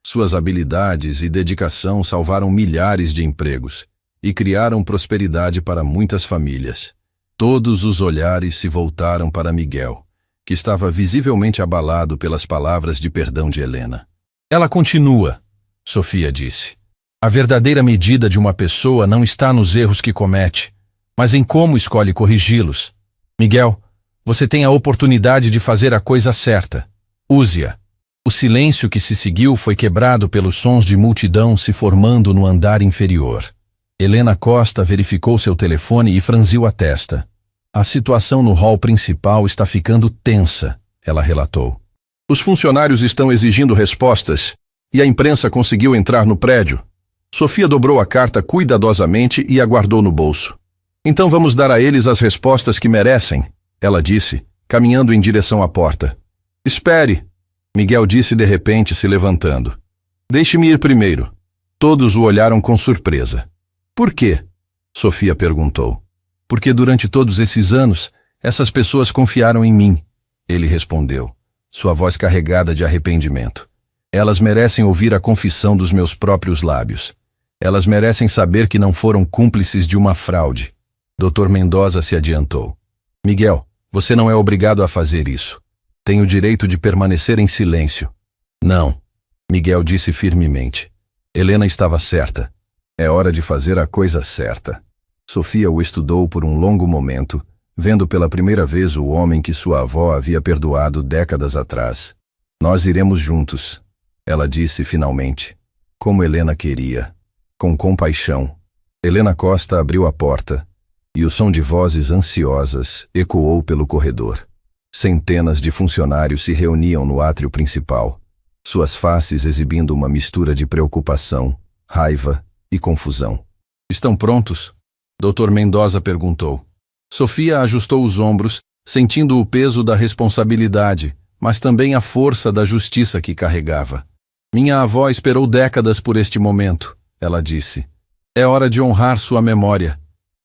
Suas habilidades e dedicação salvaram milhares de empregos e criaram prosperidade para muitas famílias. Todos os olhares se voltaram para Miguel, que estava visivelmente abalado pelas palavras de perdão de Helena. Ela continua, Sofia disse. A verdadeira medida de uma pessoa não está nos erros que comete, mas em como escolhe corrigi-los. Miguel, você tem a oportunidade de fazer a coisa certa. Use-a. O silêncio que se seguiu foi quebrado pelos sons de multidão se formando no andar inferior. Helena Costa verificou seu telefone e franziu a testa. A situação no hall principal está ficando tensa, ela relatou. Os funcionários estão exigindo respostas e a imprensa conseguiu entrar no prédio. Sofia dobrou a carta cuidadosamente e a guardou no bolso. Então vamos dar a eles as respostas que merecem, ela disse, caminhando em direção à porta. Espere, Miguel disse de repente, se levantando. Deixe-me ir primeiro. Todos o olharam com surpresa. Por quê? Sofia perguntou. Porque durante todos esses anos, essas pessoas confiaram em mim, ele respondeu, sua voz carregada de arrependimento. Elas merecem ouvir a confissão dos meus próprios lábios. Elas merecem saber que não foram cúmplices de uma fraude. Dr. Mendoza se adiantou. Miguel, você não é obrigado a fazer isso. Tem o direito de permanecer em silêncio. Não, Miguel disse firmemente. Helena estava certa. É hora de fazer a coisa certa. Sofia o estudou por um longo momento, vendo pela primeira vez o homem que sua avó havia perdoado décadas atrás. Nós iremos juntos, ela disse finalmente, como Helena queria, com compaixão. Helena Costa abriu a porta, e o som de vozes ansiosas ecoou pelo corredor. Centenas de funcionários se reuniam no átrio principal, suas faces exibindo uma mistura de preocupação, raiva e confusão. Estão prontos? Dr. Mendoza perguntou. Sofia ajustou os ombros, sentindo o peso da responsabilidade, mas também a força da justiça que carregava. Minha avó esperou décadas por este momento, ela disse. É hora de honrar sua memória.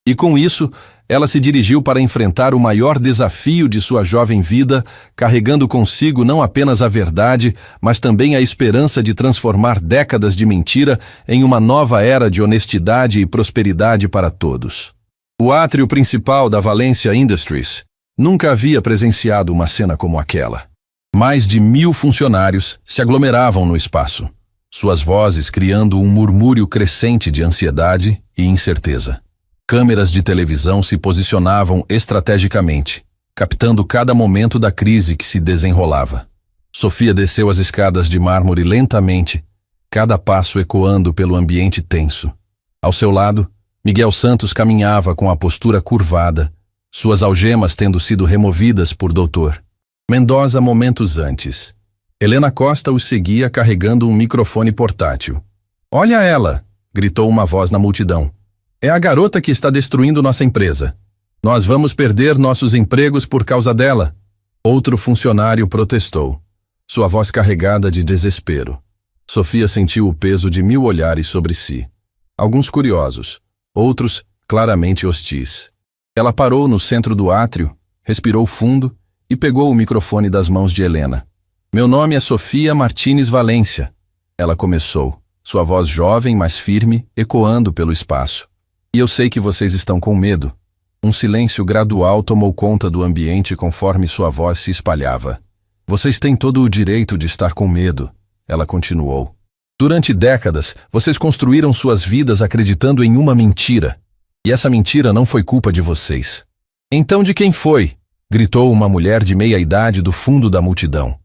E com isso, ela se dirigiu para enfrentar o maior desafio de sua jovem vida, carregando consigo não apenas a verdade, mas também a esperança de transformar décadas de mentira em uma nova era de honestidade e prosperidade para todos. O átrio principal da Valencia Industries nunca havia presenciado uma cena como aquela. Mais de 1000 funcionários se aglomeravam no espaço, suas vozes criando um murmúrio crescente de ansiedade e incerteza. Câmeras de televisão se posicionavam estrategicamente, captando cada momento da crise que se desenrolava. Sofia desceu as escadas de mármore lentamente, cada passo ecoando pelo ambiente tenso. Ao seu lado, Miguel Santos caminhava com a postura curvada, suas algemas tendo sido removidas por Dr. Mendoza momentos antes. Helena Costa os seguia carregando um microfone portátil. "Olha ela!" gritou uma voz na multidão. "É a garota que está destruindo nossa empresa. Nós vamos perder nossos empregos por causa dela." Outro funcionário protestou, sua voz carregada de desespero. Sofia sentiu o peso de 1000 olhares sobre si. Alguns curiosos, outros claramente hostis. Ela parou no centro do átrio, respirou fundo e pegou o microfone das mãos de Helena. "Meu nome é Sofia Martínez Valência." Ela começou, sua voz jovem, mas firme, ecoando pelo espaço. "E eu sei que vocês estão com medo." Um silêncio gradual tomou conta do ambiente conforme sua voz se espalhava. "Vocês têm todo o direito de estar com medo," ela continuou. "Durante décadas, vocês construíram suas vidas acreditando em uma mentira. E essa mentira não foi culpa de vocês." "Então de quem foi?" gritou uma mulher de meia-idade do fundo da multidão.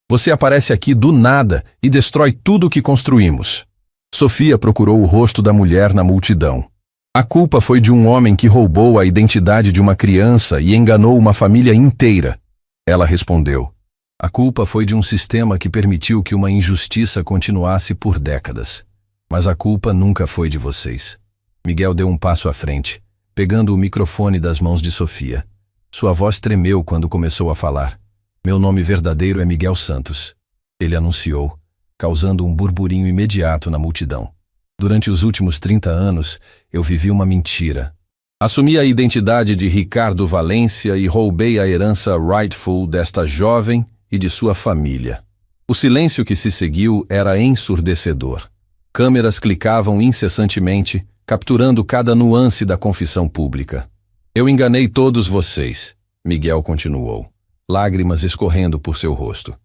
"Você aparece aqui do nada e destrói tudo o que construímos." Sofia procurou o rosto da mulher na multidão. "A culpa foi de um homem que roubou a identidade de uma criança e enganou uma família inteira." Ela respondeu. "A culpa foi de um sistema que permitiu que uma injustiça continuasse por décadas. Mas a culpa nunca foi de vocês." Miguel deu um passo à frente, pegando o microfone das mãos de Sofia. Sua voz tremeu quando começou a falar. "Meu nome verdadeiro é Miguel Santos," ele anunciou, causando um burburinho imediato na multidão. "Durante os últimos 30 anos, eu vivi uma mentira. Assumi a identidade de Ricardo Valência e roubei a herança rightful desta jovem e de sua família." O silêncio que se seguiu era ensurdecedor. Câmeras clicavam incessantemente, capturando cada nuance da confissão pública. "Eu enganei todos vocês," Miguel continuou, lágrimas escorrendo por seu rosto.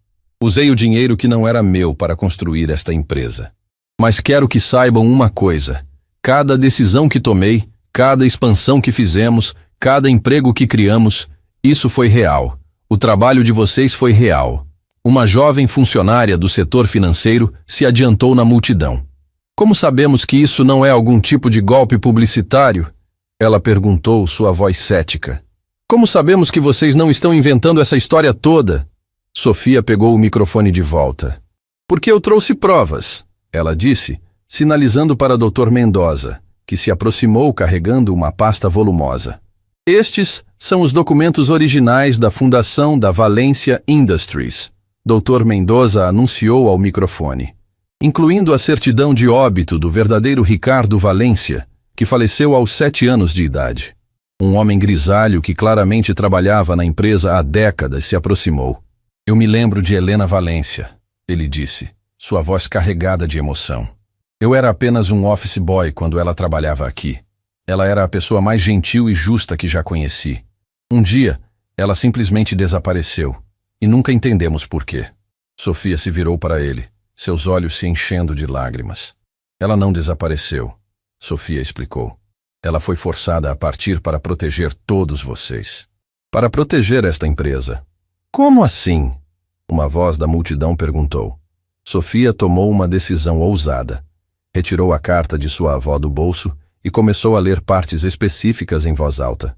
"Usei o dinheiro que não era meu para construir esta empresa. Mas quero que saibam uma coisa: cada decisão que tomei, cada expansão que fizemos, cada emprego que criamos, isso foi real. O trabalho de vocês foi real." Uma jovem funcionária do setor financeiro se adiantou na multidão. "Como sabemos que isso não é algum tipo de golpe publicitário?" Ela perguntou, sua voz cética. "Como sabemos que vocês não estão inventando essa história toda?" Sofia pegou o microfone de volta. "Porque eu trouxe provas," ela disse, sinalizando para Dr. Mendoza, que se aproximou carregando uma pasta volumosa. "Estes são os documentos originais da fundação da Valencia Industries," Dr. Mendoza anunciou ao microfone, "incluindo a certidão de óbito do verdadeiro Ricardo Valência, que faleceu aos 7 anos de idade." Um homem grisalho que claramente trabalhava na empresa há décadas se aproximou. "Eu me lembro de Helena Valência," ele disse, sua voz carregada de emoção. "Eu era apenas um office boy quando ela trabalhava aqui. Ela era a pessoa mais gentil e justa que já conheci. Um dia, ela simplesmente desapareceu, e nunca entendemos por quê." Sofia se virou para ele, seus olhos se enchendo de lágrimas. "Ela não desapareceu," Sofia explicou. "Ela foi forçada a partir para proteger todos vocês. Para proteger esta empresa." "Como assim?" uma voz da multidão perguntou. Sofia tomou uma decisão ousada. Retirou a carta de sua avó do bolso e começou a ler partes específicas em voz alta.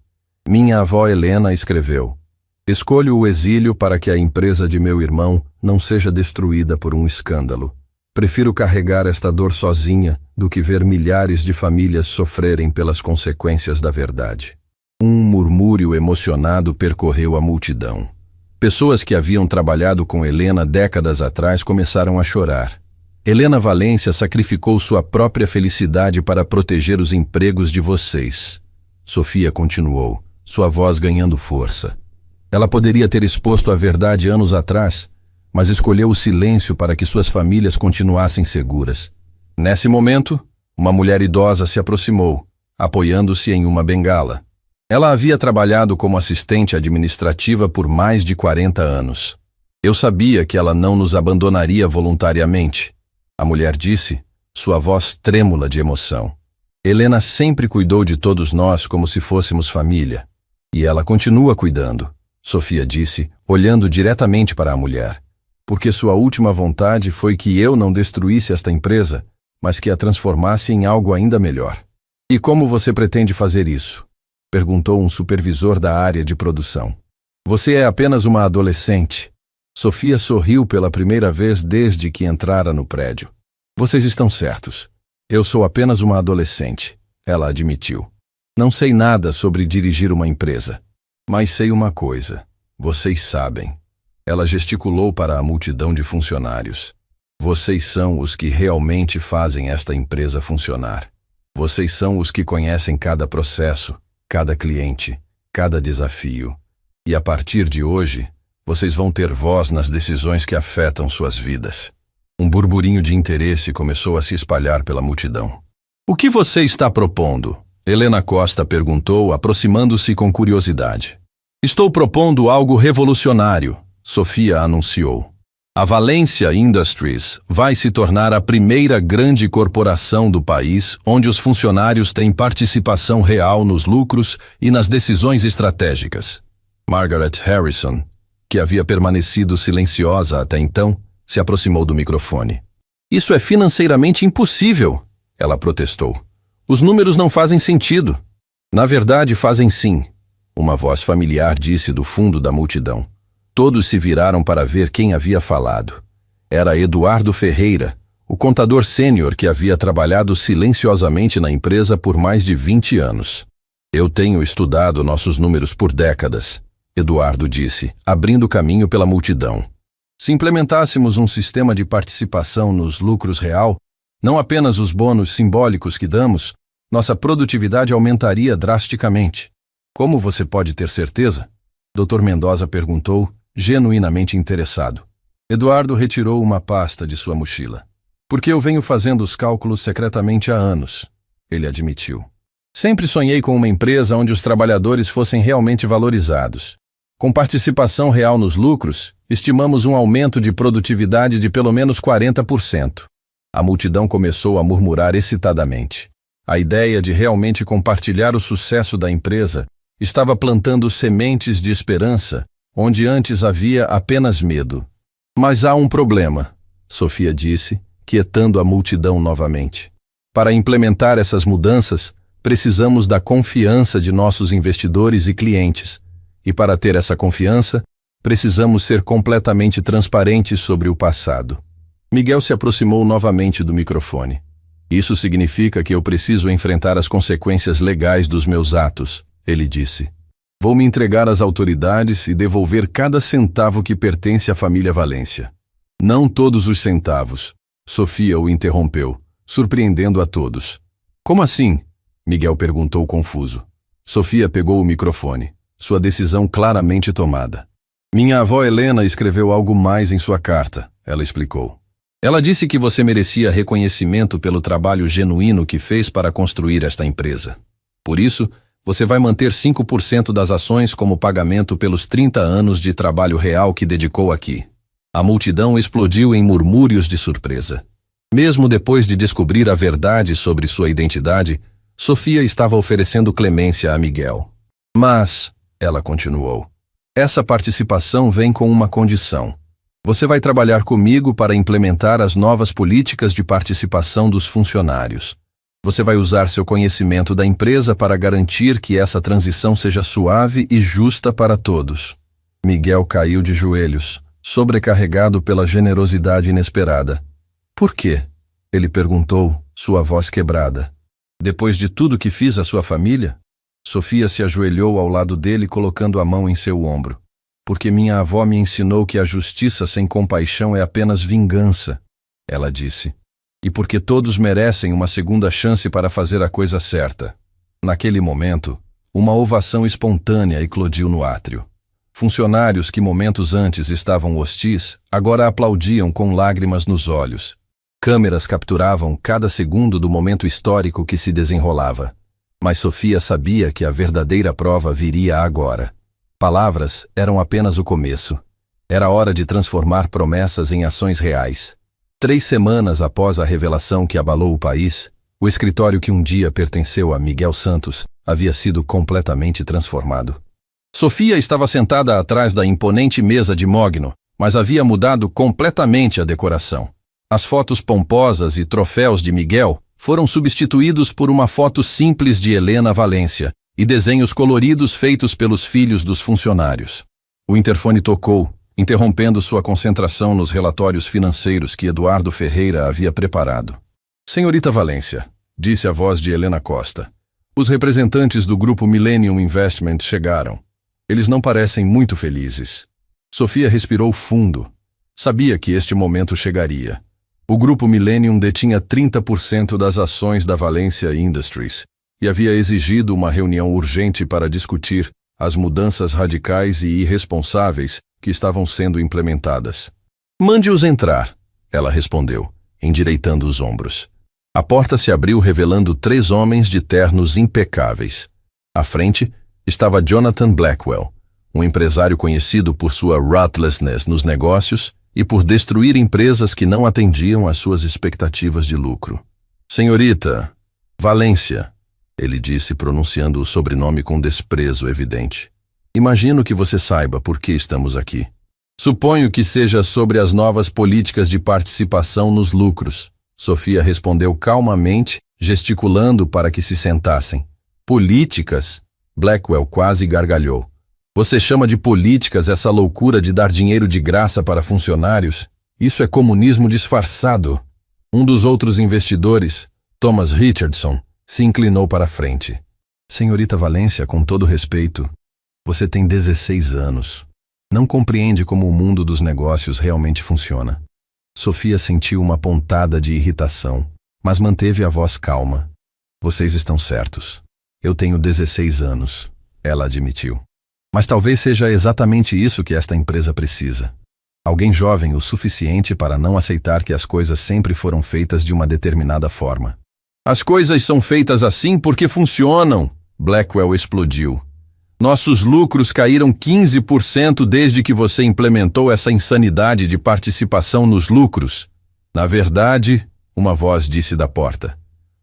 "Minha avó Helena escreveu: escolho o exílio para que a empresa de meu irmão não seja destruída por um escândalo. Prefiro carregar esta dor sozinha do que ver milhares de famílias sofrerem pelas consequências da verdade. Um murmúrio emocionado percorreu a multidão. Pessoas que haviam trabalhado com Helena décadas atrás começaram a chorar. Helena Valência sacrificou sua própria felicidade para proteger os empregos de vocês. Sofia continuou, sua voz ganhando força. Ela poderia ter exposto a verdade anos atrás, mas escolheu o silêncio para que suas famílias continuassem seguras. Nesse momento, uma mulher idosa se aproximou, apoiando-se em uma bengala. Ela havia trabalhado como assistente administrativa por mais de 40 anos. Eu sabia que ela não nos abandonaria voluntariamente, a mulher disse, sua voz trêmula de emoção. Helena sempre cuidou de todos nós como se fôssemos família. E ela continua cuidando, Sofia disse, olhando diretamente para a mulher. Porque sua última vontade foi que eu não destruísse esta empresa, mas que a transformasse em algo ainda melhor. E como você pretende fazer isso? Perguntou um supervisor da área de produção. Você é apenas uma adolescente. Sofia sorriu pela primeira vez desde que entrara no prédio. Vocês estão certos. Eu sou apenas uma adolescente, ela admitiu. Não sei nada sobre dirigir uma empresa. Mas sei uma coisa. Vocês sabem. Ela gesticulou para a multidão de funcionários. Vocês são os que realmente fazem esta empresa funcionar. Vocês são os que conhecem cada processo, cada cliente, cada desafio. E a partir de hoje, vocês vão ter voz nas decisões que afetam suas vidas. Um burburinho de interesse começou a se espalhar pela multidão. O que você está propondo? Helena Costa perguntou, aproximando-se com curiosidade. Estou propondo algo revolucionário, Sofia anunciou. A Valência Industries vai se tornar a primeira grande corporação do país onde os funcionários têm participação real nos lucros e nas decisões estratégicas. Margaret Harrison, que havia permanecido silenciosa até então, se aproximou do microfone. Isso é financeiramente impossível, ela protestou. Os números não fazem sentido. Na verdade, fazem sim, uma voz familiar disse do fundo da multidão. Todos se viraram para ver quem havia falado. Era Eduardo Ferreira, o contador sênior que havia trabalhado silenciosamente na empresa por mais de 20 anos. Eu tenho estudado nossos números por décadas, Eduardo disse, abrindo caminho pela multidão. Se implementássemos um sistema de participação nos lucros real, não apenas os bônus simbólicos que damos, nossa produtividade aumentaria drasticamente. Como você pode ter certeza? Dr. Mendoza perguntou, genuinamente interessado. Eduardo retirou uma pasta de sua mochila. Porque eu venho fazendo os cálculos secretamente há anos, ele admitiu. Sempre sonhei com uma empresa onde os trabalhadores fossem realmente valorizados. Com participação real nos lucros, estimamos um aumento de produtividade de pelo menos 40%. A multidão começou a murmurar excitadamente. A ideia de realmente compartilhar o sucesso da empresa estava plantando sementes de esperança, onde antes havia apenas medo. Mas há um problema, Sofia disse, quietando a multidão novamente. Para implementar essas mudanças, precisamos da confiança de nossos investidores e clientes. E para ter essa confiança, precisamos ser completamente transparentes sobre o passado. Miguel se aproximou novamente do microfone. Isso significa que eu preciso enfrentar as consequências legais dos meus atos, ele disse. Vou me entregar às autoridades e devolver cada centavo que pertence à família Valência. Não todos os centavos, Sofia o interrompeu, surpreendendo a todos. Como assim? Miguel perguntou confuso. Sofia pegou o microfone, sua decisão claramente tomada. Minha avó Helena escreveu algo mais em sua carta, ela explicou. Ela disse que você merecia reconhecimento pelo trabalho genuíno que fez para construir esta empresa. Por isso, você vai manter 5% das ações como pagamento pelos 30 anos de trabalho real que dedicou aqui. A multidão explodiu em murmúrios de surpresa. Mesmo depois de descobrir a verdade sobre sua identidade, Sofia estava oferecendo clemência a Miguel. Mas, ela continuou, essa participação vem com uma condição. Você vai trabalhar comigo para implementar as novas políticas de participação dos funcionários. Você vai usar seu conhecimento da empresa para garantir que essa transição seja suave e justa para todos. Miguel caiu de joelhos, sobrecarregado pela generosidade inesperada. Por quê? Ele perguntou, sua voz quebrada. Depois de tudo que fiz à sua família? Sofia se ajoelhou ao lado dele, colocando a mão em seu ombro. Porque minha avó me ensinou que a justiça sem compaixão é apenas vingança, ela disse. E porque todos merecem uma segunda chance para fazer a coisa certa. Naquele momento, uma ovação espontânea eclodiu no átrio. Funcionários que momentos antes estavam hostis, agora aplaudiam com lágrimas nos olhos. Câmeras capturavam cada segundo do momento histórico que se desenrolava. Mas Sofia sabia que a verdadeira prova viria agora. Palavras eram apenas o começo. Era hora de transformar promessas em ações reais. 3 semanas após a revelação que abalou o país, o escritório que um dia pertenceu a Miguel Santos havia sido completamente transformado. Sofia estava sentada atrás da imponente mesa de mogno, mas havia mudado completamente a decoração. As fotos pomposas e troféus de Miguel foram substituídos por uma foto simples de Helena Valência e desenhos coloridos feitos pelos filhos dos funcionários. O interfone tocou, interrompendo sua concentração nos relatórios financeiros que Eduardo Ferreira havia preparado. Senhorita Valência, disse a voz de Helena Costa. Os representantes do grupo Millennium Investment chegaram. Eles não parecem muito felizes. Sofia respirou fundo. Sabia que este momento chegaria. O grupo Millennium detinha 30% das ações da Valência Industries e havia exigido uma reunião urgente para discutir as mudanças radicais e irresponsáveis que estavam sendo implementadas. Mande-os entrar, ela respondeu, endireitando os ombros. A porta se abriu revelando 3 homens de ternos impecáveis. À frente estava Jonathan Blackwell, um empresário conhecido por sua ruthlessness nos negócios e por destruir empresas que não atendiam às suas expectativas de lucro. Senhorita Valência, ele disse, pronunciando o sobrenome com desprezo evidente. Imagino que você saiba por que estamos aqui. Suponho que seja sobre as novas políticas de participação nos lucros. Sofia respondeu calmamente, gesticulando para que se sentassem. Políticas? Blackwell quase gargalhou. Você chama de políticas essa loucura de dar dinheiro de graça para funcionários? Isso é comunismo disfarçado. Um dos outros investidores, Thomas Richardson, se inclinou para a frente. Senhorita Valência, com todo respeito, você tem 16 anos. Não compreende como o mundo dos negócios realmente funciona. Sofia sentiu uma pontada de irritação, mas manteve a voz calma. Vocês estão certos. Eu tenho 16 anos, ela admitiu. Mas talvez seja exatamente isso que esta empresa precisa. Alguém jovem o suficiente para não aceitar que as coisas sempre foram feitas de uma determinada forma. As coisas são feitas assim porque funcionam, Blackwell explodiu. Nossos lucros caíram 15% desde que você implementou essa insanidade de participação nos lucros. Na verdade, uma voz disse da porta.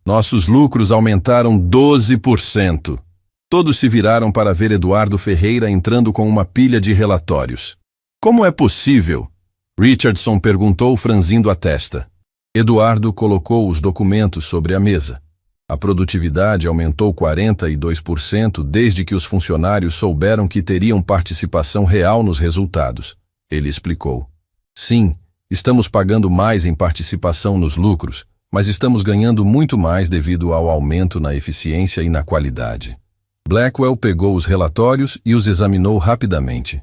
Nossos lucros aumentaram 12%. Todos se viraram para ver Eduardo Ferreira entrando com uma pilha de relatórios. Como é possível? Richardson perguntou, franzindo a testa. Eduardo colocou os documentos sobre a mesa. A produtividade aumentou 42% desde que os funcionários souberam que teriam participação real nos resultados. Ele explicou. Sim, estamos pagando mais em participação nos lucros, mas estamos ganhando muito mais devido ao aumento na eficiência e na qualidade. Blackwell pegou os relatórios e os examinou rapidamente.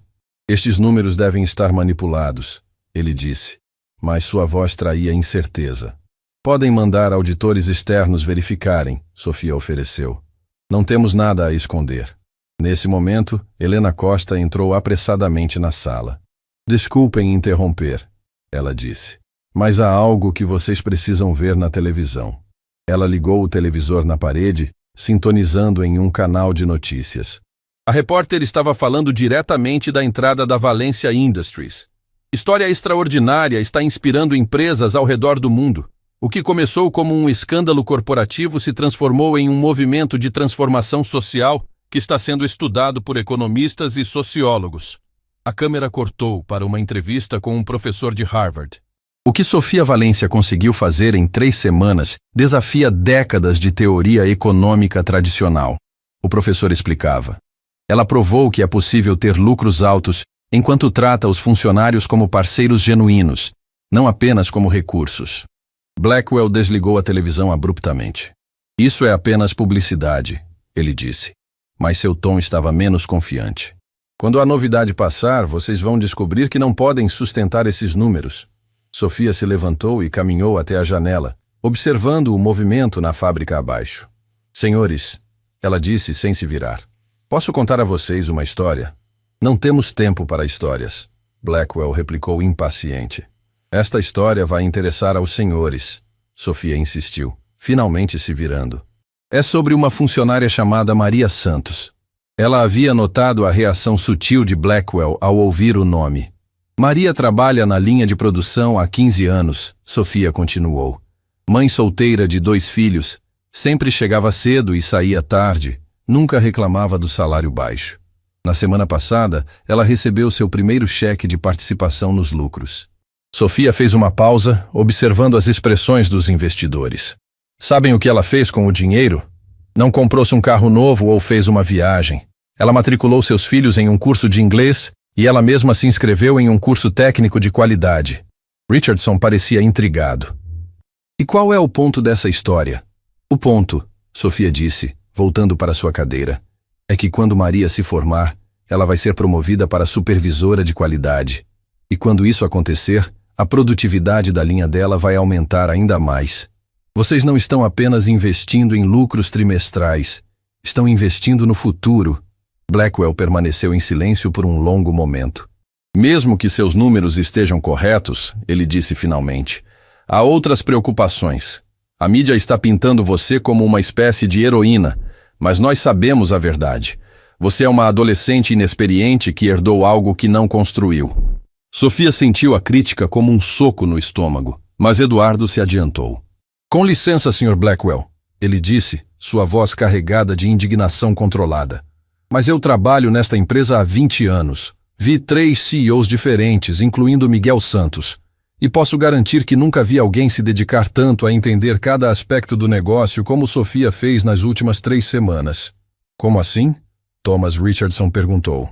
Estes números devem estar manipulados, ele disse, mas sua voz traía incerteza. Podem mandar auditores externos verificarem, Sofia ofereceu. Não temos nada a esconder. Nesse momento, Helena Costa entrou apressadamente na sala. Desculpem interromper, ela disse, mas há algo que vocês precisam ver na televisão. Ela ligou o televisor na parede, sintonizando em um canal de notícias. A repórter estava falando diretamente da entrada da Valência Industries. História extraordinária está inspirando empresas ao redor do mundo. O que começou como um escândalo corporativo se transformou em um movimento de transformação social que está sendo estudado por economistas e sociólogos. A câmera cortou para uma entrevista com um professor de Harvard. O que Sofia Valência conseguiu fazer em 3 semanas desafia décadas de teoria econômica tradicional. O professor explicava. Ela provou que é possível ter lucros altos enquanto trata os funcionários como parceiros genuínos, não apenas como recursos. Blackwell desligou a televisão abruptamente. Isso é apenas publicidade, ele disse. Mas seu tom estava menos confiante. Quando a novidade passar, vocês vão descobrir que não podem sustentar esses números. Sofia se levantou e caminhou até a janela, observando o movimento na fábrica abaixo. Senhores, ela disse sem se virar. Posso contar a vocês uma história? Não temos tempo para histórias, Blackwell replicou impaciente. Esta história vai interessar aos senhores, Sofia insistiu, finalmente se virando. É sobre uma funcionária chamada Maria Santos. Ela havia notado a reação sutil de Blackwell ao ouvir o nome. Maria trabalha na linha de produção há 15 anos, Sofia continuou. Mãe solteira de 2 filhos, sempre chegava cedo e saía tarde, nunca reclamava do salário baixo. Na semana passada, ela recebeu seu primeiro cheque de participação nos lucros. Sofia fez uma pausa, observando as expressões dos investidores. Sabem o que ela fez com o dinheiro? Não comprou-se um carro novo ou fez uma viagem. Ela matriculou seus filhos em um curso de inglês e ela mesma se inscreveu em um curso técnico de qualidade. Richardson parecia intrigado. E qual é o ponto dessa história? O ponto, Sofia disse, voltando para sua cadeira, é que quando Maria se formar, ela vai ser promovida para supervisora de qualidade. E quando isso acontecer, a produtividade da linha dela vai aumentar ainda mais. Vocês não estão apenas investindo em lucros trimestrais, estão investindo no futuro. Blackwell permaneceu em silêncio por um longo momento. Mesmo que seus números estejam corretos, ele disse finalmente, há outras preocupações. A mídia está pintando você como uma espécie de heroína, mas nós sabemos a verdade. Você é uma adolescente inexperiente que herdou algo que não construiu. Sofia sentiu a crítica como um soco no estômago, mas Eduardo se adiantou. Com licença, Sr. Blackwell, ele disse, sua voz carregada de indignação controlada. Mas eu trabalho nesta empresa há 20 anos. Vi 3 CEOs diferentes, incluindo Miguel Santos. E posso garantir que nunca vi alguém se dedicar tanto a entender cada aspecto do negócio como Sofia fez nas últimas 3 semanas. Como assim? Thomas Richardson perguntou.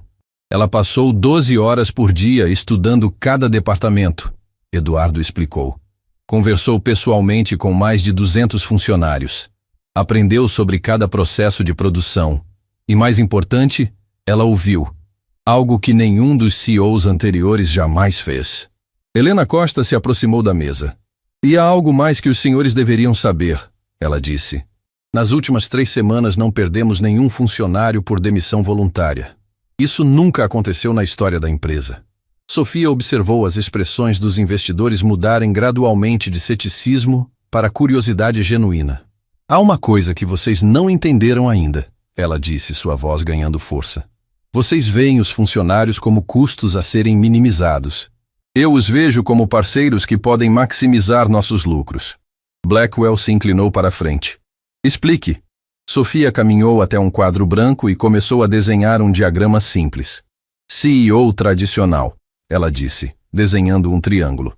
Ela passou 12 horas por dia estudando cada departamento, Eduardo explicou. Conversou pessoalmente com mais de 200 funcionários. Aprendeu sobre cada processo de produção. E mais importante, ela ouviu. Algo que nenhum dos CEOs anteriores jamais fez. Helena Costa se aproximou da mesa. E há algo mais que os senhores deveriam saber, ela disse. Nas últimas 3 semanas não perdemos nenhum funcionário por demissão voluntária. Isso nunca aconteceu na história da empresa. Sofia observou as expressões dos investidores mudarem gradualmente de ceticismo para curiosidade genuína. Há uma coisa que vocês não entenderam ainda, ela disse, sua voz ganhando força. Vocês veem os funcionários como custos a serem minimizados. Eu os vejo como parceiros que podem maximizar nossos lucros. Blackwell se inclinou para a frente. Explique. Sofia caminhou até um quadro branco e começou a desenhar um diagrama simples. CEO tradicional, ela disse, desenhando um triângulo.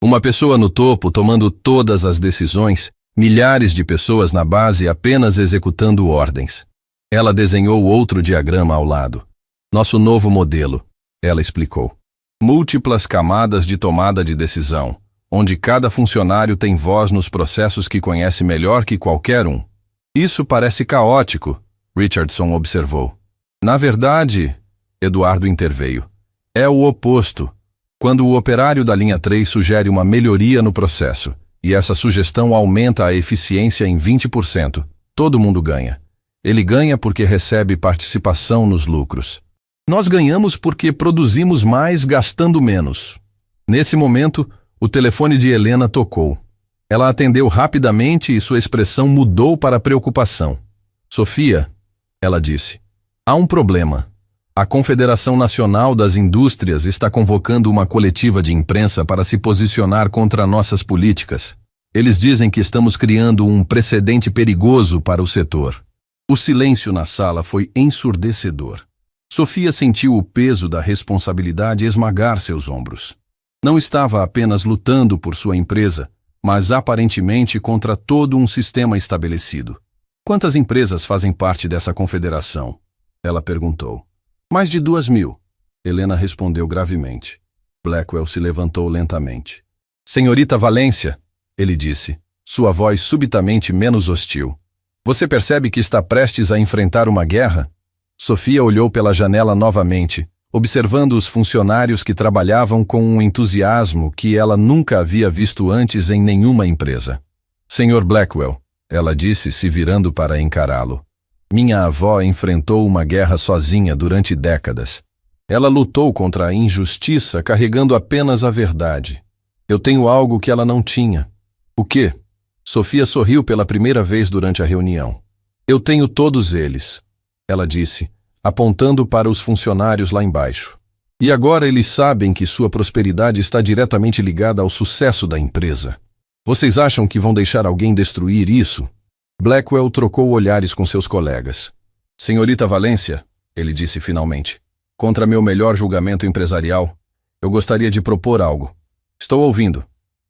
Uma pessoa no topo tomando todas as decisões, milhares de pessoas na base apenas executando ordens. Ela desenhou outro diagrama ao lado. Nosso novo modelo, ela explicou. Múltiplas camadas de tomada de decisão, onde cada funcionário tem voz nos processos que conhece melhor que qualquer um. Isso parece caótico, Richardson observou. Na verdade, Eduardo interveio, é o oposto. Quando o operário da linha 3 sugere uma melhoria no processo, e essa sugestão aumenta a eficiência em 20%, todo mundo ganha. Ele ganha porque recebe participação nos lucros. Nós ganhamos porque produzimos mais gastando menos. Nesse momento, o telefone de Helena tocou. Ela atendeu rapidamente e sua expressão mudou para preocupação. Sofia, ela disse, há um problema. A Confederação Nacional das Indústrias está convocando uma coletiva de imprensa para se posicionar contra nossas políticas. Eles dizem que estamos criando um precedente perigoso para o setor. O silêncio na sala foi ensurdecedor. Sofia sentiu o peso da responsabilidade esmagar seus ombros. Não estava apenas lutando por sua empresa, mas aparentemente contra todo um sistema estabelecido. Quantas empresas fazem parte dessa confederação? Ela perguntou. Mais de 2.000. Helena respondeu gravemente. Blackwell se levantou lentamente. Senhorita Valência, ele disse, sua voz subitamente menos hostil. Você percebe que está prestes a enfrentar uma guerra? Sofia olhou pela janela novamente, observando os funcionários que trabalhavam com um entusiasmo que ela nunca havia visto antes em nenhuma empresa. Senhor Blackwell, ela disse, se virando para encará-lo. Minha avó enfrentou uma guerra sozinha durante décadas. Ela lutou contra a injustiça carregando apenas a verdade. Eu tenho algo que ela não tinha. O quê? Sofia sorriu pela primeira vez durante a reunião. Eu tenho todos eles, ela disse, apontando para os funcionários lá embaixo. E agora eles sabem que sua prosperidade está diretamente ligada ao sucesso da empresa. Vocês acham que vão deixar alguém destruir isso? Blackwell trocou olhares com seus colegas. Senhorita Valência, ele disse finalmente, contra meu melhor julgamento empresarial, eu gostaria de propor algo. Estou ouvindo.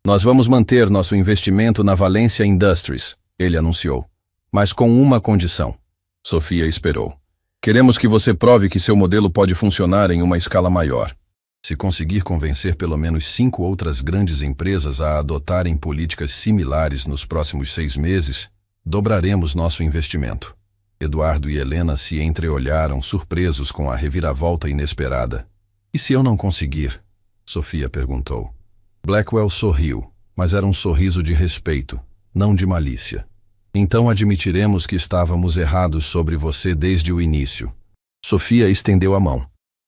Nós vamos manter nosso investimento na Valência Industries, ele anunciou, mas com uma condição. Sofia esperou. Queremos que você prove que seu modelo pode funcionar em uma escala maior. Se conseguir convencer pelo menos 5 outras grandes empresas a adotarem políticas similares nos próximos 6 meses, dobraremos nosso investimento. Eduardo e Helena se entreolharam, surpresos com a reviravolta inesperada. E se eu não conseguir? Sofia perguntou. Blackwell sorriu, mas era um sorriso de respeito, não de malícia. Então admitiremos que estávamos errados sobre você desde o início. Sofia estendeu a mão.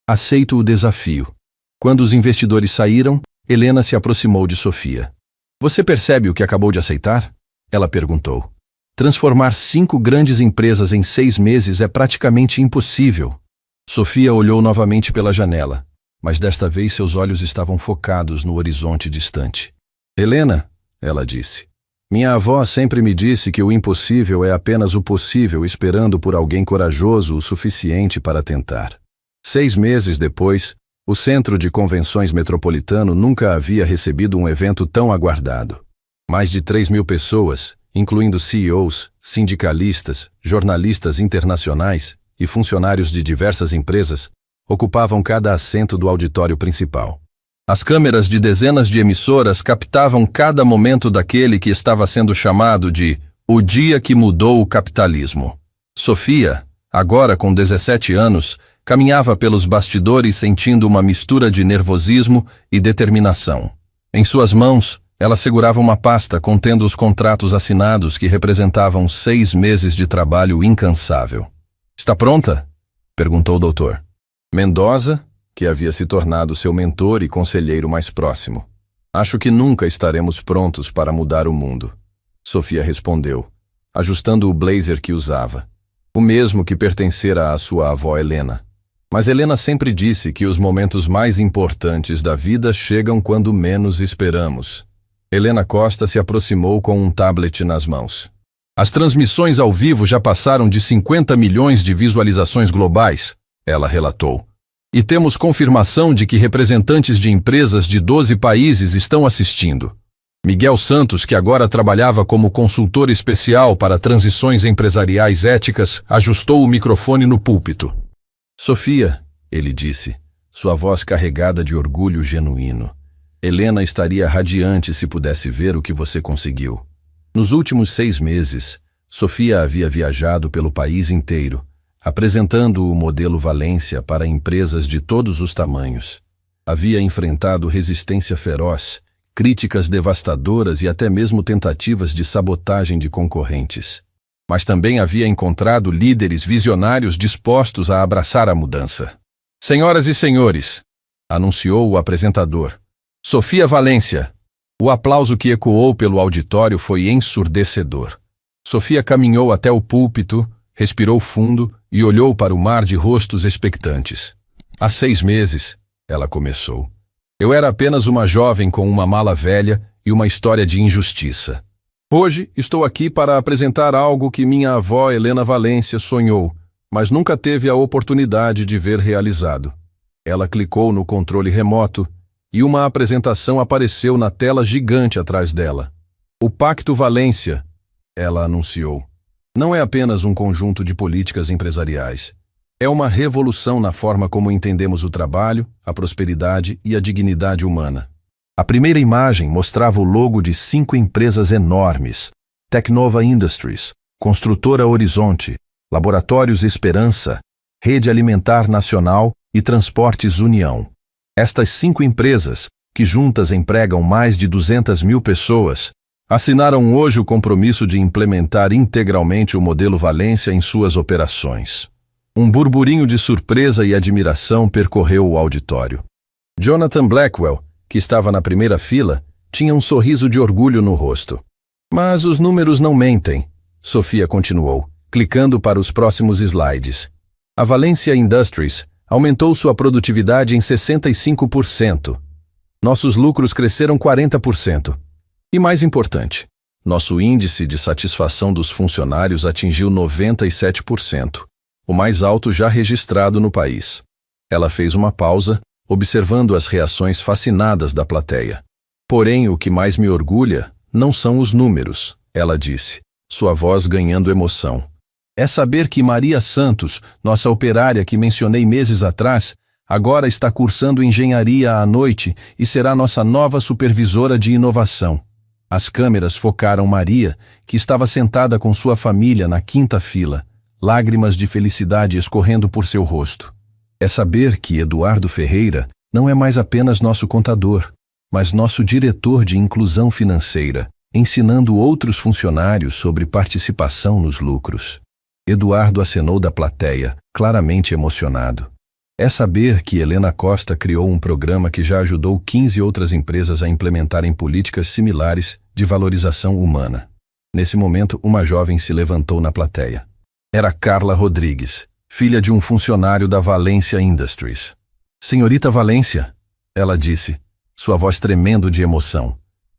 Aceito o desafio. Quando os investidores saíram, Helena se aproximou de Sofia. Você percebe o que acabou de aceitar? Ela perguntou. Transformar 5 grandes empresas em 6 meses é praticamente impossível. Sofia olhou novamente pela janela, mas desta vez seus olhos estavam focados no horizonte distante. Helena, ela disse, minha avó sempre me disse que o impossível é apenas o possível esperando por alguém corajoso o suficiente para tentar. 6 meses depois, o Centro de Convenções Metropolitano nunca havia recebido um evento tão aguardado. Mais de 3.000 pessoas, incluindo CEOs, sindicalistas, jornalistas internacionais e funcionários de diversas empresas, ocupavam cada assento do auditório principal. As câmeras de dezenas de emissoras captavam cada momento daquele que estava sendo chamado de o dia que mudou o capitalismo. Sofia, agora com 17 anos, caminhava pelos bastidores sentindo uma mistura de nervosismo e determinação. Em suas mãos, ela segurava uma pasta contendo os contratos assinados que representavam 6 meses de trabalho incansável. Está pronta? Perguntou o doutor. Mendoza, que havia se tornado seu mentor e conselheiro mais próximo. Acho que nunca estaremos prontos para mudar o mundo. Sofia respondeu, ajustando o blazer que usava, o mesmo que pertencera à sua avó Helena. Mas Helena sempre disse que os momentos mais importantes da vida chegam quando menos esperamos. Helena Costa se aproximou com um tablet nas mãos. As transmissões ao vivo já passaram de 50 milhões de visualizações globais, ela relatou. E temos confirmação de que representantes de empresas de 12 países estão assistindo. Miguel Santos, que agora trabalhava como consultor especial para transições empresariais éticas, ajustou o microfone no púlpito. Sofia, ele disse, sua voz carregada de orgulho genuíno. Helena estaria radiante se pudesse ver o que você conseguiu. Nos últimos 6 meses, Sofia havia viajado pelo país inteiro, apresentando o modelo Valência para empresas de todos os tamanhos. Havia enfrentado resistência feroz, críticas devastadoras e até mesmo tentativas de sabotagem de concorrentes. Mas também havia encontrado líderes visionários dispostos a abraçar a mudança. Senhoras e senhores, anunciou o apresentador, Sofia Valência. O aplauso que ecoou pelo auditório foi ensurdecedor. Sofia caminhou até o púlpito, respirou fundo e olhou para o mar de rostos expectantes. Há 6 meses, ela começou. Eu era apenas uma jovem com uma mala velha e uma história de injustiça. Hoje estou aqui para apresentar algo que minha avó Helena Valência sonhou, mas nunca teve a oportunidade de ver realizado. Ela clicou no controle remoto e uma apresentação apareceu na tela gigante atrás dela. O Pacto Valência, ela anunciou, não é apenas um conjunto de políticas empresariais. É uma revolução na forma como entendemos o trabalho, a prosperidade e a dignidade humana. A primeira imagem mostrava o logo de 5 empresas enormes: Tecnova Industries, Construtora Horizonte, Laboratórios Esperança, Rede Alimentar Nacional e Transportes União. Estas 5 empresas, que juntas empregam mais de 200 mil pessoas, assinaram hoje o compromisso de implementar integralmente o modelo Valência em suas operações. Um burburinho de surpresa e admiração percorreu o auditório. Jonathan Blackwell, que estava na primeira fila, tinha um sorriso de orgulho no rosto. Mas os números não mentem, Sofia continuou, clicando para os próximos slides. A Valência Industries aumentou sua produtividade em 65%. Nossos lucros cresceram 40%. E mais importante, nosso índice de satisfação dos funcionários atingiu 97%, o mais alto já registrado no país. Ela fez uma pausa, observando as reações fascinadas da plateia. Porém, o que mais me orgulha não são os números, ela disse, sua voz ganhando emoção. É saber que Maria Santos, nossa operária que mencionei meses atrás, agora está cursando engenharia à noite e será nossa nova supervisora de inovação. As câmeras focaram Maria, que estava sentada com sua família na 5ª fila, lágrimas de felicidade escorrendo por seu rosto. É saber que Eduardo Ferreira não é mais apenas nosso contador, mas nosso diretor de inclusão financeira, ensinando outros funcionários sobre participação nos lucros. Eduardo acenou da plateia, claramente emocionado. É saber que Helena Costa criou um programa que já ajudou 15 outras empresas a implementarem políticas similares de valorização humana. Nesse momento, uma jovem se levantou na plateia. Era Carla Rodrigues, filha de um funcionário da Valência Industries. Senhorita Valência, ela disse, sua voz tremendo de emoção.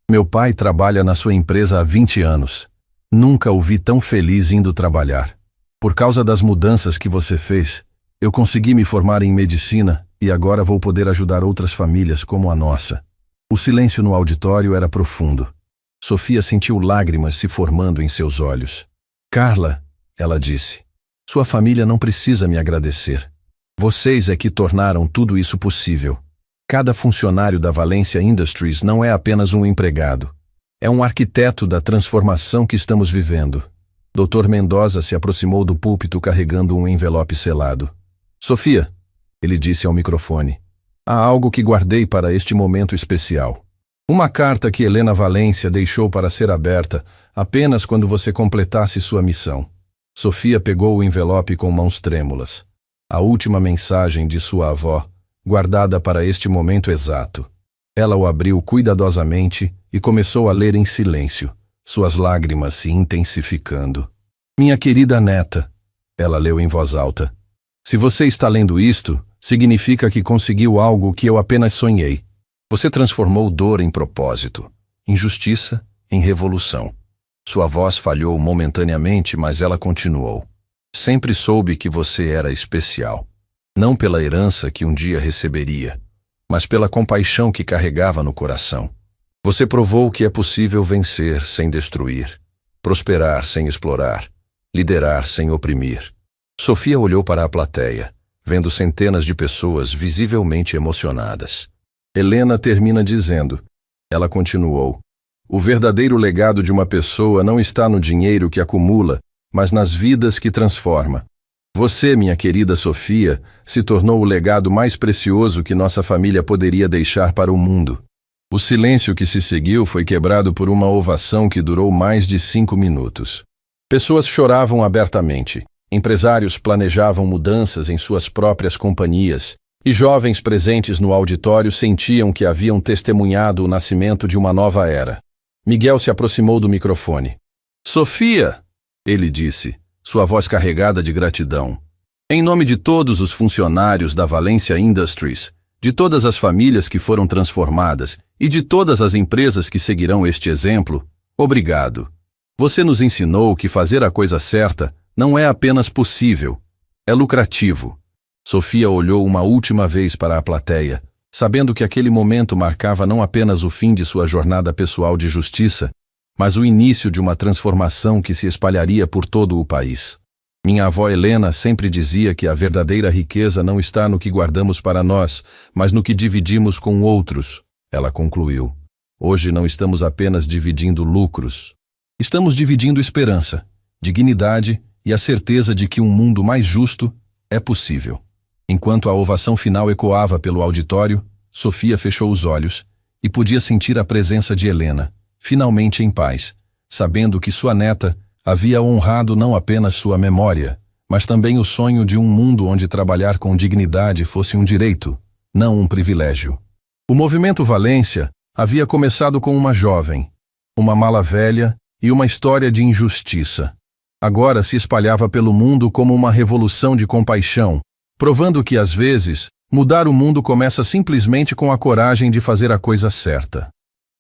Meu pai trabalha na sua empresa há 20 anos. Nunca o vi tão feliz indo trabalhar. Por causa das mudanças que você fez, eu consegui me formar em medicina e agora vou poder ajudar outras famílias como a nossa. O silêncio no auditório era profundo. Sofia sentiu lágrimas se formando em seus olhos. Carla, ela disse, sua família não precisa me agradecer. Vocês é que tornaram tudo isso possível. Cada funcionário da Valência Industries não é apenas um empregado. É um arquiteto da transformação que estamos vivendo. Dr. Mendoza se aproximou do púlpito carregando um envelope selado. Sofia, ele disse ao microfone, há algo que guardei para este momento especial. Uma carta que Helena Valência deixou para ser aberta apenas quando você completasse sua missão. Sofia pegou o envelope com mãos trêmulas. A última mensagem de sua avó, guardada para este momento exato. Ela o abriu cuidadosamente e começou a ler em silêncio, suas lágrimas se intensificando. Minha querida neta, ela leu em voz alta. Se você está lendo isto, significa que conseguiu algo que eu apenas sonhei. Você transformou dor em propósito, injustiça em revolução. Sua voz falhou momentaneamente, mas ela continuou. Sempre soube que você era especial. Não pela herança que um dia receberia, mas pela compaixão que carregava no coração. Você provou que é possível vencer sem destruir, prosperar sem explorar, liderar sem oprimir. Sofia olhou para a plateia, vendo centenas de pessoas visivelmente emocionadas. Helena termina dizendo, ela continuou, o verdadeiro legado de uma pessoa não está no dinheiro que acumula, mas nas vidas que transforma. Você, minha querida Sofia, se tornou o legado mais precioso que nossa família poderia deixar para o mundo. O silêncio que se seguiu foi quebrado por uma ovação que durou mais de 5 minutos. Pessoas choravam abertamente, empresários planejavam mudanças em suas próprias companhias, e jovens presentes no auditório sentiam que haviam testemunhado o nascimento de uma nova era. Miguel se aproximou do microfone. Sofia, ele disse, sua voz carregada de gratidão. Em nome de todos os funcionários da Valência Industries, de todas as famílias que foram transformadas e de todas as empresas que seguirão este exemplo, obrigado. Você nos ensinou que fazer a coisa certa não é apenas possível, é lucrativo. Sofia olhou uma última vez para a plateia, sabendo que aquele momento marcava não apenas o fim de sua jornada pessoal de justiça, mas o início de uma transformação que se espalharia por todo o país. Minha avó Helena sempre dizia que a verdadeira riqueza não está no que guardamos para nós, mas no que dividimos com outros. Ela concluiu. Hoje não estamos apenas dividindo lucros. Estamos dividindo esperança, dignidade e a certeza de que um mundo mais justo é possível. Enquanto a ovação final ecoava pelo auditório, Sofia fechou os olhos e podia sentir a presença de Helena, finalmente em paz, sabendo que sua neta havia honrado não apenas sua memória, mas também o sonho de um mundo onde trabalhar com dignidade fosse um direito, não um privilégio. O movimento Valência havia começado com uma jovem, uma mala velha e uma história de injustiça. Agora se espalhava pelo mundo como uma revolução de compaixão, provando que, às vezes, mudar o mundo começa simplesmente com a coragem de fazer a coisa certa.